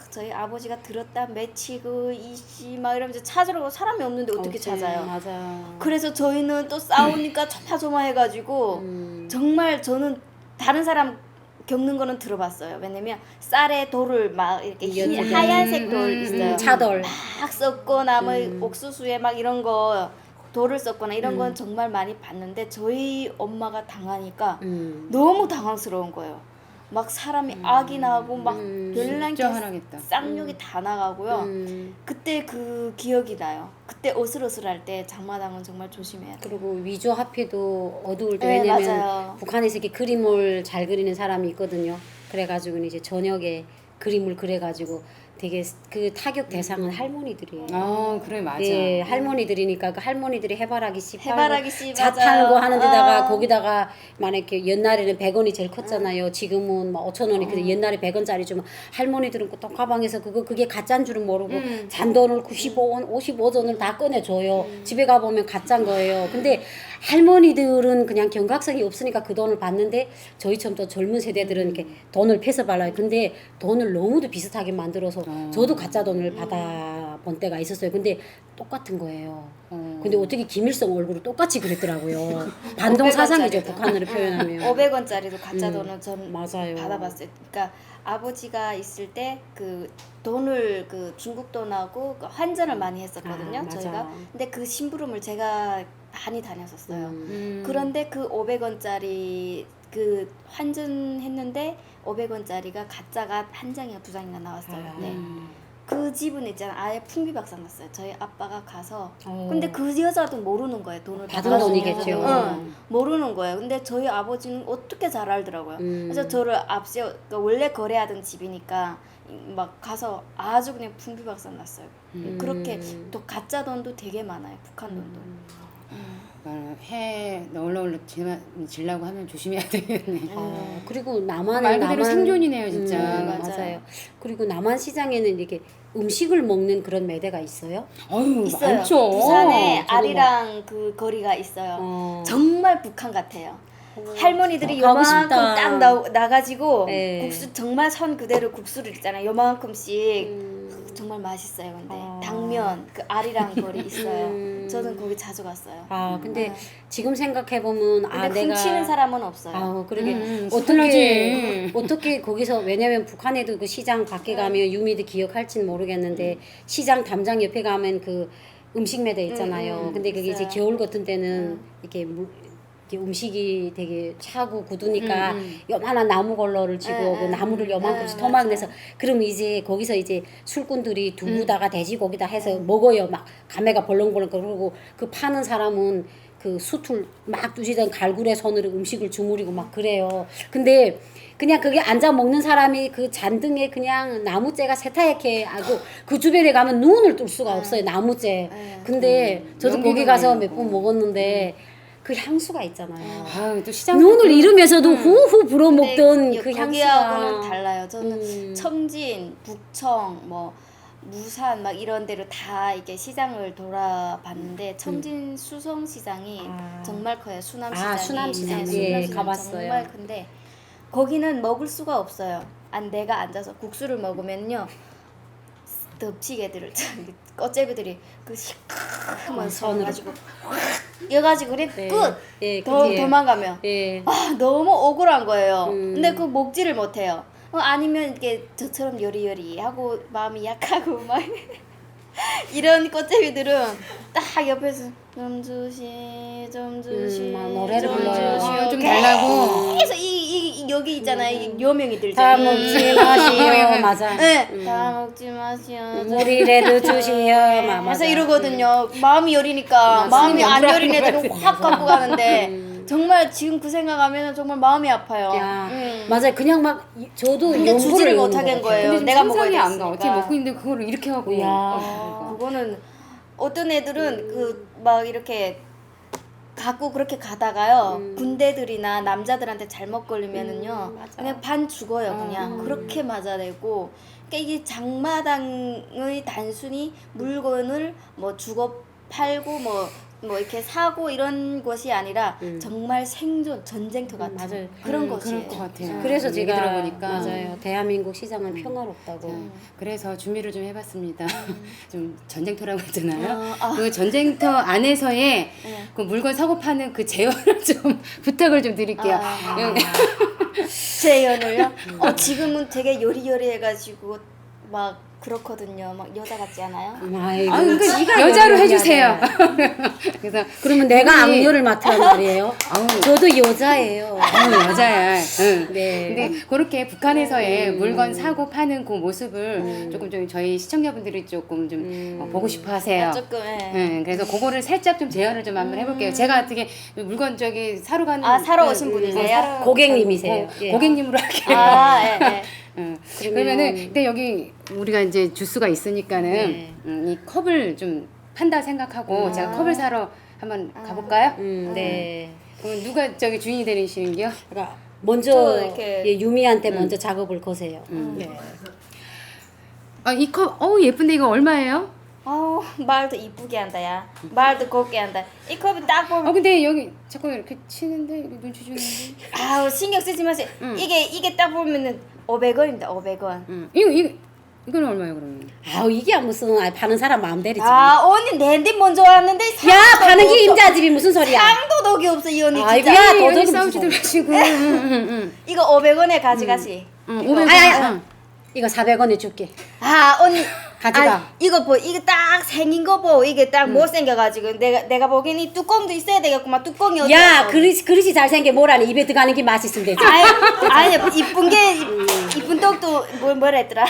저희 아버지가 들었다 매치고 이씨 막 이러면서 찾으러 사람이 없는데 어떻게 찾아요? 맞아. 그래서 저희는 또 싸우니까 조마조마해가지고 정말 저는 다른 사람 겪는 거는 들어봤어요. 왜냐면 쌀에 돌을 막 이렇게 이어지게. 하얀색 돌 있어요. 차돌. 막 섞거나 뭐 옥수수에 막 이런 거 돌을 섞거나 이런 건 정말 많이 봤는데 저희 엄마가 당하니까 너무 당황스러운 거예요. 막 사람이 악이 나고 막 별난 게 진짜 화나겠다. 쌍욕이 다 나가고요. 그때 그 기억이 나요. 그때 어슬어슬할 때 장마당은 정말 조심해야 돼요. 그리고 위조 화폐도 어두울 때 네, 왜냐면 맞아요. 북한에서 이렇게 그림을 잘 그리는 사람이 있거든요. 그래가지고 이제 저녁에 그림을 그려가지고 되게 그 타격 대상은 할머니들이에요. 그래 맞아. 예, 할머니들이니까 그 할머니들이 해바라기 씨 해바라기 씨, 자 맞아요. 팔고 하는 데다가 아. 거기다가 만약에 옛날에는 100원이 제일 컸잖아요. 지금은 막 5,000원이 근데 옛날에 100원짜리 주면 할머니들은 또 가방에서 그게 가짜인 줄은 모르고 잔돈을 95원, 55전을 다 꺼내줘요. 집에 가보면 가짜인 거예요. 근데 할머니들은 그냥 경각성이 없으니까 그 돈을 받는데 저희처럼 또 젊은 세대들은 이렇게 돈을 패서 발라요. 근데 돈을 너무도 비슷하게 만들어서 저도 가짜 돈을 받아본 때가 있었어요. 근데 똑같은 거예요. 근데 어떻게 김일성 얼굴을 똑같이 그랬더라고요. 반동 사상이죠, 500원짜리도. 북한으로 표현하면. 500원짜리도 가짜 돈을 전 맞아요. 받아봤어요. 그러니까 아버지가 있을 때 그 돈을 그 중국 돈하고 그 환전을 많이 했었거든요. 아, 맞아. 저희가. 근데 그 심부름을 제가 많이 다녔었어요. 음. 그런데 그 500원짜리 그 환전했는데 500원짜리가 가짜가 한 장이나 두 장이나 나왔어요. 아. 네. 그 집은 있잖아 아예 풍비박산 났어요. 저희 아빠가 가서 어. 근데 그 여자도 모르는 거예요. 돈을 받은 받아주면서. 돈이겠죠. 응, 모르는 거예요. 근데 저희 아버지는 어떻게 잘 알더라고요. 그래서 저를 앞세워 그러니까 원래 거래하던 집이니까 막 가서 아주 그냥 풍비박산 났어요. 그렇게 또 가짜 돈도 되게 많아요. 북한 돈도. 해 널널 질라고 하면 조심해야 되겠네. 그리고 남한은 말 그대로 남한 생존이네요, 진짜. 맞아요. 그리고 남한 시장에는 이렇게 음식을 먹는 그런 매대가 있어요. 어휴, 있어요. 많죠. 부산에 저도 아리랑 그 거리가 있어요. 정말 북한 같아요. 할머니들이 가고 요만큼 싶다. 딱 나가지고 네. 국수 정말 선 그대로 국수를 있잖아요. 요만큼씩 정말 맛있어요. 근데 당면 그 아리랑 거리 있어요. 저는 거기 자주 갔어요. 근데 지금 생각해 보면 근데 내가 훔치는 사람은 없어요. 그러게 서툴러지. 어떻게 거기서 왜냐면 북한에도 그 시장 밖에 가면 유미도 기억할지는 모르겠는데 시장 담장 옆에 가면 그 음식 매대 있잖아요. 근데 그게 이제 있어요. 겨울 같은 때는 이렇게 이렇게 음식이 되게 차고 굳으니까 요만한 나무 걸러를 쥐고 그 나무를 요만큼씩 토막 내서 그럼 이제 거기서 이제 술꾼들이 두부다가 돼지고기다 해서 먹어요. 막 감회가 벌렁벌렁 그러고 그 파는 사람은 그 수틀 막 두시던 갈굴의 손으로 음식을 주무리고 막 그래요. 근데 그냥 거기 앉아 먹는 사람이 그 잔등에 그냥 나무째가 세타얗게 하고 그 주변에 가면 눈을 뜰 수가 없어요. 나무째. 근데 저도 거기 가서 몇 번 먹었는데 그 향수가 있잖아요. 또 시장 눈을 잃으면서도 후후 불어먹던 근데 그 거기하고는 향수가 달라요. 저는 청진, 북청, 뭐 무산 막 이런 데로 다 이게 시장을 돌아봤는데 청진 수성 시장이 정말 커요. 수남 시장이. 수남 시장. 네, 예, 수남 시장 가봤어요. 정말 큰데 거기는 먹을 수가 없어요. 내가 앉아서 국수를 먹으면요. 덮치개들을 꽃제비들이 그 시커먼 손 가지고 이어가지고 그래 끝. 예, 더 그게. 도망가면 예. 너무 억울한 거예요. 근데 그 먹지를 못해요. 아니면 이게 저처럼 여리여리하고 마음이 약하고 막 이런 꽃제비들은 딱 옆에서 좀 주시 막 노래를 좀 불러요. 주시오. 좀 달라고. 계속 이 여기 있잖아요. 이 요명이 들죠. 다 먹지 마시오. 맞아. 네, 다 먹지 마시오. 물이라도 주시오. 막 그래서 이러거든요. 마음이 여리니까 마음이 안 여린 애들은 확 갖고 가는데 정말 지금 그 생각하면 정말 마음이 아파요. 야, 맞아요. 그냥 막 저도 근데 연구를 주지를 외우는 못하겠는 것 같아요. 거예요. 근데 내가 내가 먹어야 상상이 안 가. 됐으니까. 어떻게 먹고 있는데 그거를 이렇게 하고. 그거는 어떤 애들은 그 막 이렇게 갖고 그렇게 가다가요 군대들이나 남자들한테 잘못 걸리면은요 그냥 반 죽어요. 그냥 그렇게 맞아내고 그러니까 이게 장마당의 단순히 물건을 뭐 주고 팔고 뭐 이렇게 사고 이런 것이 아니라 정말 생존 전쟁터 같은 맞아요. 그런 것이에요. 그럴 것 같아요. 그래서 얘기 제가 들어보니까. 맞아요. 대한민국 시장은 평화롭다고. 그래서 준비를 좀 해봤습니다. 좀 전쟁터라고 했잖아요. 그 전쟁터 안에서의 그 물건 사고 파는 그 재원을 좀 부탁을 좀 드릴게요. 제 연을요? 지금은 되게 요리요리해가지고 막 그렇거든요. 막 여자 같지 않아요? 아이고, 그러니까 여자로 해주세요. 그래서 그러면 내가 우리- 악녀를 맡으란 말이에요. 저도 여자예요. 여자야. 응. 네. 근데 그렇게 북한에서의 물건 사고 파는 그 모습을 조금 좀 저희 시청자분들이 조금 좀 보고 싶어 하세요. 조금 그래서 그거를 살짝 좀 재현을 좀 한번 해볼게요. 제가 어떻게 물건 저기 사러 가는 사러 오신 분이세요? 고객님이세요. 예. 고객님으로 할게요. 예. 그러면은 근데 여기 우리가 이제 주스가 있으니까는 네. 이 컵을 좀 판다 생각하고 제가 컵을 사러 한번 가볼까요? 네. 그럼 누가 저기 주인이 되시는겨? 그러니까 저 먼저 이렇게- 예, 유미한테 먼저 작업을 거세요. 네. 아, 이 컵, 예쁜데 이거 얼마예요? 아우 말도 이쁘게 한다 야. 말도 곱게 한다. 이 컵이 딱 보면 근데 여기 자꾸 이렇게 치는데 이렇게 눈치 주는데. 아우 신경 쓰지 마세요. 이게 딱 보면은 500원입니다. 500원. 이거는 얼마예요 그러면? 아우 이게 무슨 파는 사람 마음대로지. 아 언니 내집 먼저 왔는데 야 상도 파는 게 없어. 임자집이 무슨 소리야? 상도 덕이 없어 이 언니 아이고, 진짜. 야, 아니, 더 여기 적은 싸우지도 무슨 마시고. 이거 500원에 가져가시. 500원. 아니, 이거 400원에 줄게. 아 언니 가져가. 아, 이거 이거 딱 생긴 거 보고 이게 딱 못생겨가지고 내가 보기엔 이 뚜껑도 있어야 되겠구만. 뚜껑이 어디 야 갔어? 그릇이 잘생겨 뭐라니 입에 들어가는 게 맛있으면 되지. 아니 이쁜 게 이쁜 떡도 뭐라 했더라.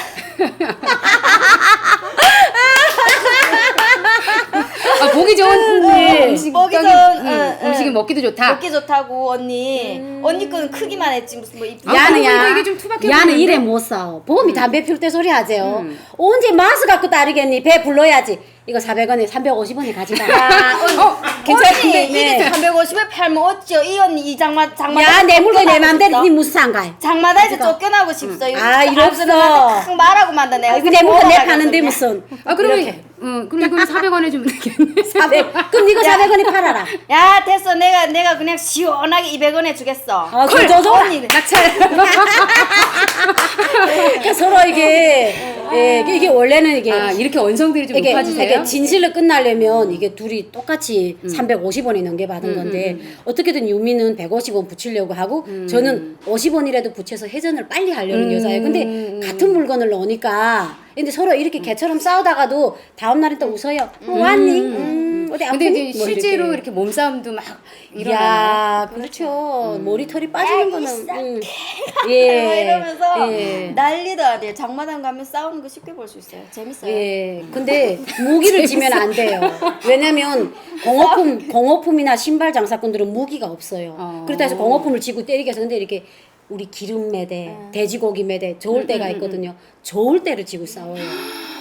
보기 좋은 음식, 보기 떡이- 좋은, 음식이 먹기도 좋다. 먹기 좋다고 언니. 언니 거는 크기만 했지 무슨 뭐 이쁜. 야는 그래도 야, 이게 좀 투박해 야는 보이는데? 이래 못 싸워. 봄이 담배 피울 때 소리 하세요. 언제 마스 갖고 따르겠니? 배 불러야지. 이거 400원에 350원에 가져가. 괜찮은데 네. 이게 350에 팔면 어찌요? 이 언니 이 장마 야 내 물건 내 맘대로 니 무슨 상가해? 장마다에서 쫓겨나고 싶어. 아, 이럴 없어. 탁 말하고 만다 내가. 아이고 내 물건 내 돌아가겠어, 파는데 그냥. 무슨? 그러면 이렇게. 그럼 이거는 400원에 주면 되겠네. 400. 그럼 니가 400원에 팔아라. 야 됐어 내가 그냥 시원하게 200원에 주겠어. 아, 저 언니 낙찰. 그러니까 서로 이게 이게 원래는 이게 이렇게 언성들이 좀 높아지세요? 이게 진실로 끝나려면 이게 둘이 똑같이 350원에 넘겨받은 건데 어떻게든 유미는 150원 붙이려고 하고 저는 50원이라도 붙여서 회전을 빨리 하려는 여자예요. 근데 같은 물건을 넣으니까 근데 서로 이렇게 개처럼 싸우다가도 다음 날에 또 웃어요. 왔니? 어디 근데 아프니? 이제 뭐 실제로 이렇게 몸싸움도 막 일어나요. 야, 그렇죠. 머리털이 빠지는 이 거는 예. 이러면서 예. 난리도 아니에요. 장마당 가면 싸우는 거 쉽게 볼 수 있어요. 재밌어요. 예. 근데 무기를 지면 안 돼요. 왜냐면 공업품이나 신발 장사꾼들은 무기가 없어요. 그렇다 해서 공업품을 지고 때리게 해서 근데 이렇게 우리 기름 매대, 돼지고기 매대, 저울 때가 있거든요. 저울 때를 지고 싸워요.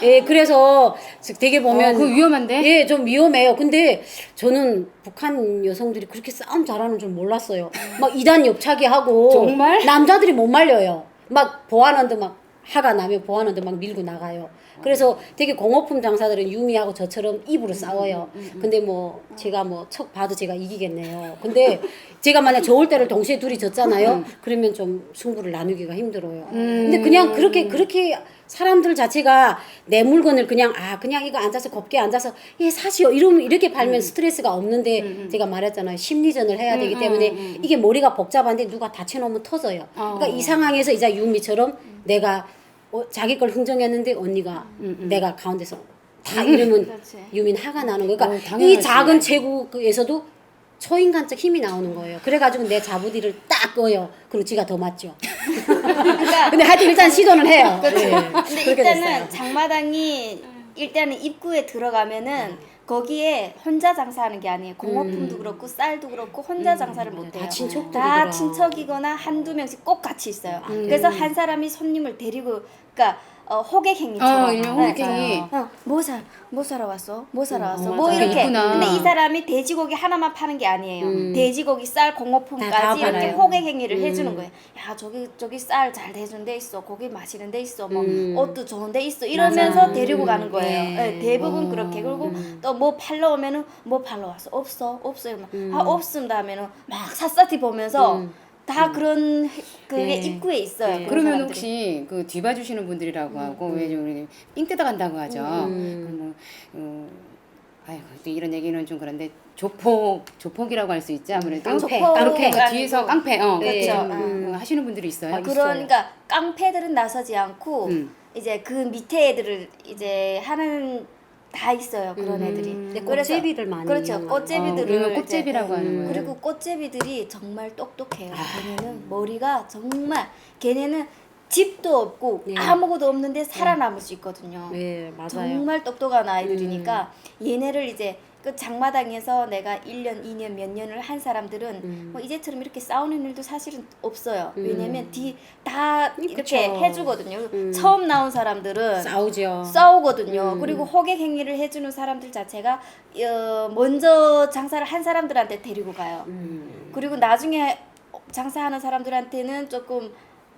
예, 그래서 되게 보면 그거 위험한데? 예, 좀 위험해요. 근데 저는 북한 여성들이 그렇게 싸움 잘하는 줄 몰랐어요. 막 이단 옆차기 하고 정말? 남자들이 못 말려요. 막 보안원도 막 화가 나면 보안원도 막 밀고 나가요. 그래서 되게 공업품 장사들은 유미하고 저처럼 입으로 싸워요. 근데 뭐 제가 뭐 척 봐도 제가 이기겠네요. 근데 제가 만약 저울 때를 동시에 둘이 졌잖아요. 그러면 좀 승부를 나누기가 힘들어요. 근데 그냥 그렇게 사람들 자체가 내 물건을 그냥 그냥 이거 앉아서 곱게 앉아서 사시오 이러면 이렇게 팔면 스트레스가 없는데 제가 말했잖아요. 심리전을 해야 되기 때문에 이게 머리가 복잡한데 누가 다쳐놓으면 터져요. 그러니까 이 상황에서 이제 유미처럼 내가 자기 걸 흥정했는데 언니가 내가 가운데서 다 이러면 그렇지. 유민 화가 나는 거예요. 그러니까 당연하지. 이 작은 체구에서도 초인간적 힘이 나오는 거예요. 그래가지고 내 자부디를 딱 꺼요. 그리고 지가 더 맞죠. 근데 하여튼 일단 시도는 해요. 그렇죠. 네. 근데 그렇게 일단은 됐어요. 장마당이 일단은 입구에 들어가면은 거기에 혼자 장사하는 게 아니에요. 공업품도 그렇고 쌀도 그렇고 혼자 장사를 못 해요. 다 친척들이더라. 다 친척이거나 한두 명씩 꼭 같이 있어요. 그래서 한 사람이 손님을 데리고 그러니까 호객 행위처럼. 일명 호객행위. 뭐 사러 왔어? 뭐 사러 왔어? 맞아. 뭐 이렇게. 있구나. 근데 이 사람이 돼지고기 하나만 파는 게 아니에요. 돼지고기, 쌀, 다 공업품까지 이렇게 팔아요. 호객 행위를 해주는 거예요. 야 저기 쌀 잘 대준 데 있어. 고기 맛있는 데 있어. 뭐 옷도 좋은 데 있어. 이러면서 맞아. 데리고 가는 거예요. 네. 네, 대부분 그렇게. 그리고 또 뭐 팔러 오면은 뭐 팔러 왔어? 없어 이러면 없음 하면은 막 샅샅이 보면서 다 그런 그게 네. 입구에 있어요. 네. 그런 그러면 사람들이. 혹시 그 뒤봐주시는 분들이라고 하고 왜 좀 우리 삥 뜯어간다고 하죠. 아이고 또 이런 얘기는 좀 그런데 조폭이라고 할 수 있지 아무래도 깡패, 그러니까 아니고. 뒤에서 깡패 그렇죠. 하시는 분들이 있어요. 그러니까 깡패들은 나서지 않고 이제 그 밑에 애들을 이제 하는 다 있어요. 그런 애들이. 근데 그래서- 꽃제비를 많이 그렇죠. 이용하는 꽃제비들을 그러면 이제- 꽃제비라고 하는 거예요. 그리고 꽃제비들이 정말 똑똑해요. 걔네는 머리가 정말 걔네는 집도 없고 네. 아무것도 없는데 살아남을 수 있거든요. 네, 맞아요. 정말 똑똑한 아이들이니까 얘네를 이제 그 장마당에서 내가 1년, 2년, 몇 년을 한 사람들은 뭐 이제처럼 이렇게 싸우는 일도 사실은 없어요. 왜냐면 다 이렇게 그쵸. 해주거든요. 처음 나온 사람들은 싸우죠. 싸우거든요. 그리고 호객 행위를 해주는 사람들 자체가 먼저 장사를 한 사람들한테 데리고 가요. 그리고 나중에 장사하는 사람들한테는 조금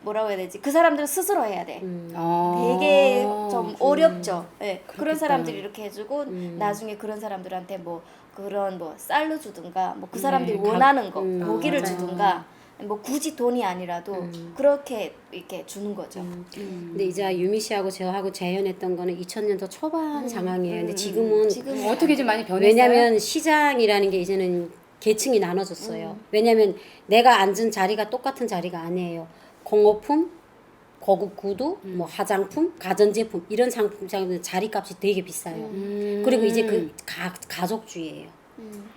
뭐라고 해야 되지? 그 사람들은 스스로 해야 돼. 되게 좀 어렵죠. 네. 그런 사람들이 이렇게 해주고 나중에 그런 사람들한테 뭐 그런 뭐 쌀로 주든가 뭐 그 사람들이 원하는 거 고기를 맞아요. 주든가 뭐 굳이 돈이 아니라도 그렇게 이렇게 주는 거죠. 근데 이제 유미 씨하고 저하고 재연했던 거는 2000년도 초반 상황이에요. 근데 지금은 지금 어떻게 좀 많이 변했어요? 왜냐면 시장이라는 게 이제는 계층이 나눠졌어요. 왜냐면 내가 앉은 자리가 똑같은 자리가 아니에요. 공업품, 고급 구두, 뭐 화장품, 가전제품 이런 상품장은 자리값이 되게 비싸요. 그리고 이제 그 가족주의예요.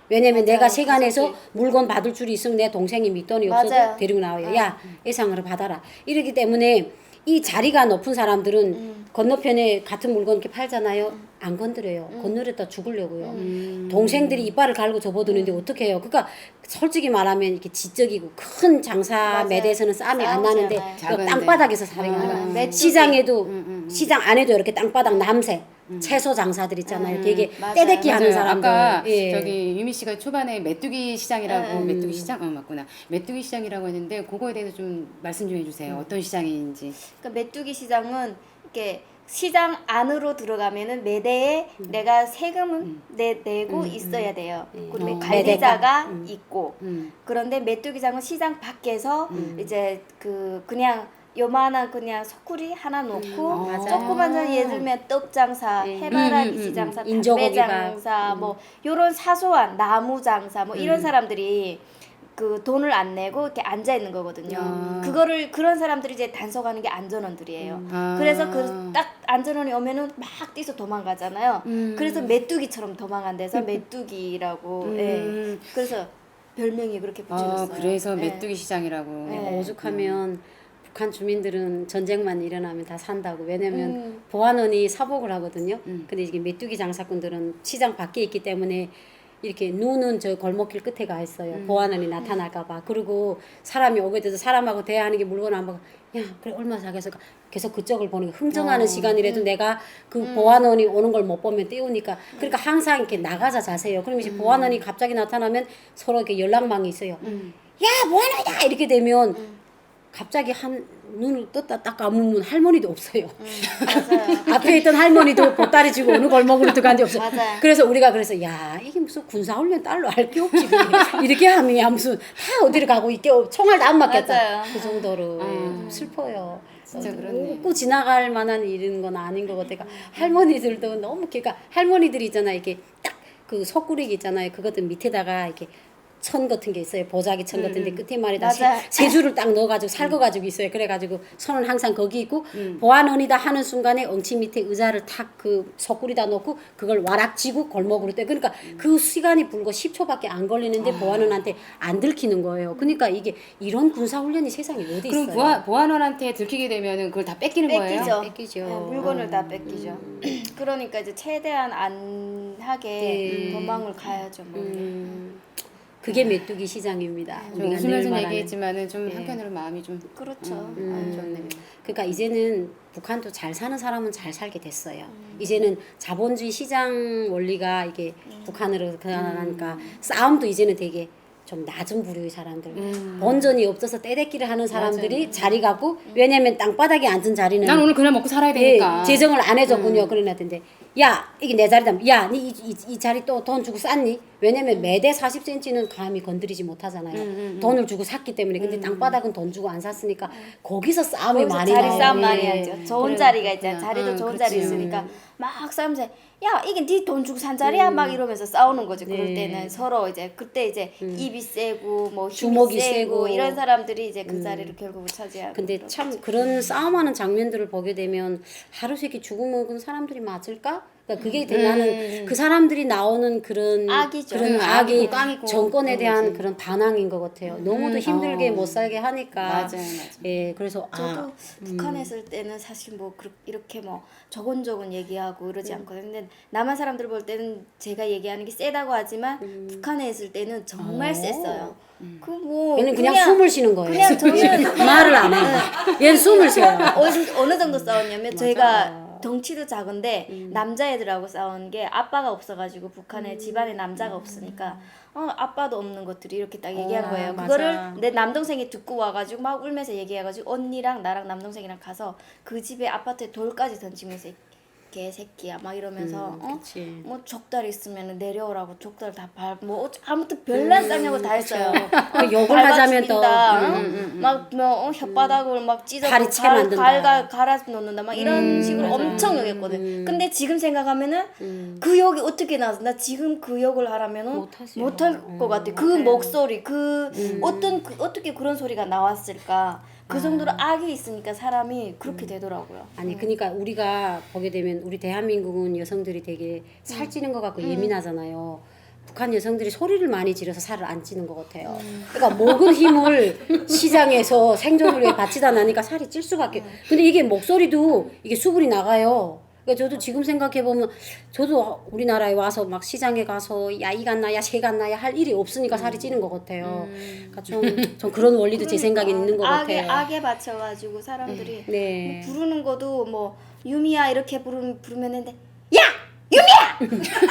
왜냐면 맞아요. 내가 세간에서 가족주의. 물건 받을 줄이 있으면 내 동생이 밑돈이 없어도 맞아요. 데리고 나와요. 야, 예상으로 받아라. 이러기 때문에 이 자리가 높은 사람들은 건너편에 같은 물건 이렇게 팔잖아요. 안 건드려요. 건드렸다 죽으려고요. 동생들이 이빨을 갈고 접어드는데 어떻게 해요? 그러니까 솔직히 말하면 이렇게 지적이고 큰 장사 맞아요. 매대에서는 쌈이 안 싸우지 나는데 않아요. 또 작은데. 땅바닥에서 살이 나요. 메뚜기. 시장에도 시장 안에도 이렇게 땅바닥 남새 채소 장사들 있잖아요. 되게 맞아요. 떼대기 하는 맞아요. 사람들. 아까 예. 저기 유미 씨가 초반에 메뚜기 시장이라고 메뚜기 시장 맞구나. 메뚜기 시장이라고 했는데 그거에 대해서 좀 말씀 좀 해주세요. 어떤 시장인지. 그러니까 메뚜기 시장은 이렇게 시장 안으로 들어가면은 매대에 내가 세금은 내고 있어야 돼요. 그리고 관리자가 있고. 그런데 메뚜기장은 시장 밖에서 이제 그냥 요만한 그냥 소쿠리 하나 놓고 맞아요. 조그만 예를 들면 떡 장사, 해바라기 씨 장사, 담배 인조고기밥. 장사, 뭐 요런 사소한 나무 장사 뭐 이런 사람들이 그 돈을 안 내고 이렇게 앉아 있는 거거든요. 그런 사람들이 이제 단속하는 게 안전원들이에요. 그래서 그 딱 안전원이 오면은 막 뛰서 도망가잖아요. 그래서 메뚜기처럼 도망간대서 메뚜기라고. 예. 그래서 별명이 그렇게 붙여졌어요. 그래서 예. 메뚜기 시장이라고. 네. 오죽하면 북한 주민들은 전쟁만 일어나면 다 산다고. 왜냐면 보안원이 사복을 하거든요. 근데 이게 메뚜기 장사꾼들은 시장 밖에 있기 때문에 이렇게 눈은 저 골목길 끝에 가 있어요. 보안원이 나타날까봐. 그리고 사람이 오게 돼서 사람하고 대화하는 게 물건 안 보고 야 그래 얼마 사겠어. 계속 그쪽을 보는 거 흥정하는 시간이라도 내가 그 보안원이 오는 걸 못 보면 띄우니까 그러니까 항상 이렇게 나가자 자세요. 그럼 이제 보안원이 갑자기 나타나면 서로 이렇게 연락망이 있어요. 야 보안원이다 이렇게 되면 갑자기 눈을 떴다 딱 감으면 할머니도 없어요. 맞아요. 앞에 있던 할머니도 보따리 쥐고 어느 골목으로 들어간 데 없어. 맞아요. 그래서 우리가 그래서 야 이게 무슨 군사훈련 딸로 할 게 없지. 이렇게 하면 야 무슨 다 어디를 가고 있게 총알 다 안 맞겠다. 맞아요. 그 정도로 좀 슬퍼요. 진짜 그렇네. 웃고 지나갈 만한 일인 건 아닌 것 같아요. 그러니까 할머니들도 너무 그러니까 할머니들이 있잖아요. 이렇게 딱 그 속구리기 있잖아요. 그것들 밑에다가 이렇게 천 같은 게 있어요. 보자기 천 같은데 끝에 말에다 맞아요. 세 줄을 딱 넣어가지고 살궈가지고 있어요. 그래가지고 손은 항상 거기 있고 보안원이다 하는 순간에 엉치 밑에 의자를 탁 그 속구리다 놓고 그걸 와락쥐고 골목으로 떼. 그러니까 그 시간이 불과 10초밖에 안 걸리는데 보안원한테 안 들키는 거예요. 그러니까 이게 이런 군사훈련이 세상에 어디 그럼 있어요? 보안원한테 들키게 되면은 그걸 다 뺏기는 거예요? 뺏기죠. 뺏기죠. 네, 물건을 다 뺏기죠. 그러니까 이제 최대한 안 하게 네. 도망을 가야죠. 뭐. 그게 메뚜기 시장입니다. 좀 우리가 늘 웃으면서 말하는. 얘기했지만은 좀 한편으로 마음이 좀 그렇죠. 안 좋네요. 그러니까 이제는 북한도 잘 사는 사람은 잘 살게 됐어요. 이제는 자본주의 시장 원리가 이게 북한으로 가니까 싸움도 이제는 되게 좀 낮은 부류의 사람들, 본전이 없어서 떼대기를 하는 사람들이 자리 갖고 왜냐면 땅바닥에 앉은 자리는 난 오늘 그냥 먹고 살아야 되니까. 재정을 안 해줬군요. 그러는데 야 이게 내 자리다. 야 니 이 자리 또 돈 주고 쌌니? 왜냐면 매대 40cm는 감히 건드리지 못하잖아요. 돈을 주고 샀기 때문에. 근데 땅바닥은 돈 주고 안 샀으니까 거기서 싸움이 거기서 많이 자리 나요. 싸움 예. 많이 하죠. 좋은 그래. 자리가 있잖아요. 자리도 좋은 자리 그렇지. 있으니까 막 싸우면서 야 이게 네 돈 주고 산 자리야 막 이러면서 싸우는 거죠. 그럴 네. 때는 서로 이제 그때 이제 입이 세고 뭐 힘이 주먹이 세고 세고. 이런 사람들이 이제 그 자리를 결국은 차지하고. 근데 그렇죠. 참 그런 싸움하는 장면들을 보게 되면 하루 세끼 죽어 먹은 사람들이 맞을까? 그러니까 그게 나는 그 사람들이 나오는 그런 악이죠. 그런 악이고 악이 깡이고 정권에 그런 대한 거지. 그런 반항인 것 같아요. 너무도 힘들게 어. 못 살게 하니까. 맞아요. 예, 그래서 저도 북한에 있을 때는 사실 뭐 이렇게 뭐 조곤조곤 얘기하고 이러지 않거든요. 근데 남한 사람들 볼 때는 제가 얘기하는 게 세다고 하지만 북한에 있을 때는 정말 셌어요. 그 뭐 얘는 그냥 숨을 쉬는 거예요. 그냥 저는 말을 안 해. 얘는 숨을 쉬어요. 어느 정도 싸웠냐면 저희가 덩치도 작은데 남자애들하고 싸운 게 아빠가 없어가지고 북한에 집안에 남자가 없으니까 아빠도 없는 것들이 이렇게 딱 얘기한 거예요. 맞아. 그거를 내 남동생이 듣고 와가지고 막 울면서 얘기해가지고 언니랑 나랑 남동생이랑 가서 그 집에 아파트에 돌까지 던지면서 개새끼야 막 이러면서 그치. 뭐 족달 있으면 내려오라고 족달 뭐 아무튼 별난 쌍욕을 다 했어요. 그 욕을 하자면 또 막뭐 혓바닥을 막 찢어서 다리 채 만든다. 갈아 놓는다 막 이런 식으로 엄청 욕했거든. 근데 지금 생각하면은 그 욕이 어떻게 나왔어? 나 지금 그 욕을 하라면은 못할 것 같아. 그 목소리 어떻게 그런 소리가 나왔을까? 그 정도로 악이 있으니까 사람이 그렇게 되더라고요. 아니 그러니까 우리가 보게 되면 우리 대한민국은 여성들이 되게 살찌는 것 같고 예민하잖아요. 북한 여성들이 소리를 많이 지르서 살을 안 찌는 것 같아요. 그러니까 먹은 힘을 시장에서 생존을 위해 바치다 나니까 살이 찔 수밖에. 근데 이게 목소리도 이게 수분이 나가요. 그러니까 저도 지금 생각해 보면 저도 우리나라에 와서 막 시장에 가서 야 이 갔나야 새 갔나야 할 일이 없으니까 살이 찌는 것 같아요. 그러니까 좀 그런 원리도 제 생각에 있는 것 같아요. 악에 받쳐가지고 사람들이 네. 뭐 부르는 것도 뭐 유미야 이렇게 부르면 했는데 야 유미야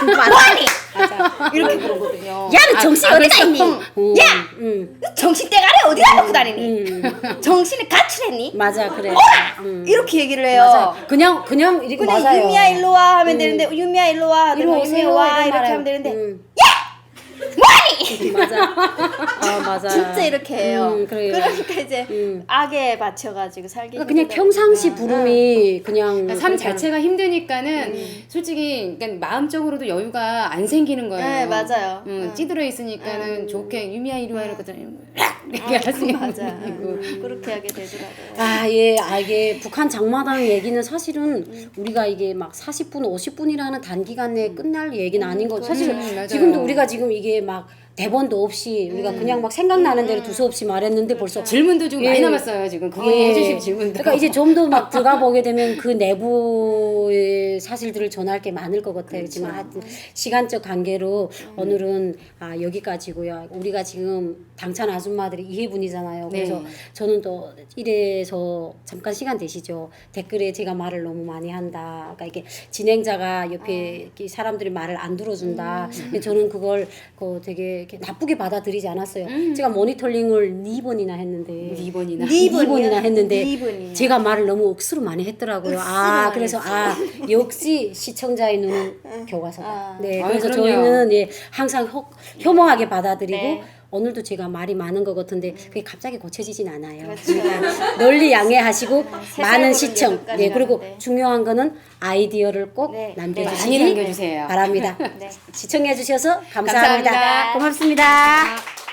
뭐하니 맞아. 이렇게 부르거든요. 야는 정신 어디다 있니? 야 정신 대가리 어디다 놓고 다니니? 정신을 가출했니? 맞아 그래. 이렇게 얘기를 해요. 맞아. 그냥 이렇게 그냥 맞아요. 유미야 일로 와 하면 되는데 유미야 일로 와 이리 하면 오세요. 유미야 와 이런 이렇게 말을. 하면 되는데 뭐하니? 맞아. 맞아. 진짜 이렇게 해요. 그래요. 그러니까 이제 악에 받쳐가지고 살기 그러니까 그냥 힘들다 평상시 보니까. 부름이 그냥 그러니까 삶 자체가 힘드니까는 솔직히 그러니까 마음적으로도 여유가 안 생기는 거예요. 네, 맞아요. 찌들어 있으니까는 좋게 유미야 이리 와 이러거든요. 이렇게 하지. 맞아. 그렇게 하게 되더라고요. 아, 예, 이게 북한 장마당 얘기는 사실은 우리가 이게 막 40분, 50분이라는 단기간 내에 끝날 얘기는 아닌 거. 사실 맞아요. 지금도 우리가 지금 이게 막 대본도 없이 우리가 그냥 막 생각나는 대로 두서없이 말했는데 벌써 질문도 좀 많이 남았어요 지금. 그거 해주실 질문도. 그러니까 이제 좀 더 막 들어가 보게 되면 그 내부의 사실들을 전할 게 많을 것 같아요. 그렇지만 하여튼 시간적 관계로 오늘은 여기까지고요. 우리가 지금 당찬 아줌마들이 2회분이잖아요. 그래서 네. 저는 또 이래서 잠깐 시간 되시죠. 댓글에 제가 말을 너무 많이 한다. 그러니까 이게 진행자가 옆에 이렇게 사람들이 말을 안 들어준다. 근데 저는 그걸 되게 이렇게 나쁘게 받아들이지 않았어요. 제가 모니터링을 4번이나 했는데 2번이나. 2번이나 했는데 2번이나. 제가 말을 너무 억수로 많이 했더라고요. 그래서 역시 시청자의 눈은 교과서다. 네, 그래서 그럼요. 저희는 항상 혐오하게 받아들이고 네. 오늘도 제가 말이 많은 것 같은데 그게 갑자기 고쳐지진 않아요. 그러니까 널리 양해하시고 많은 시청. 여덟 가지 네, 그리고 나는데. 중요한 거는 아이디어를 꼭 네. 많이 남겨주시기 남겨주세요. 바랍니다. 네. 시청해 주셔서 감사합니다. 감사합니다. 고맙습니다.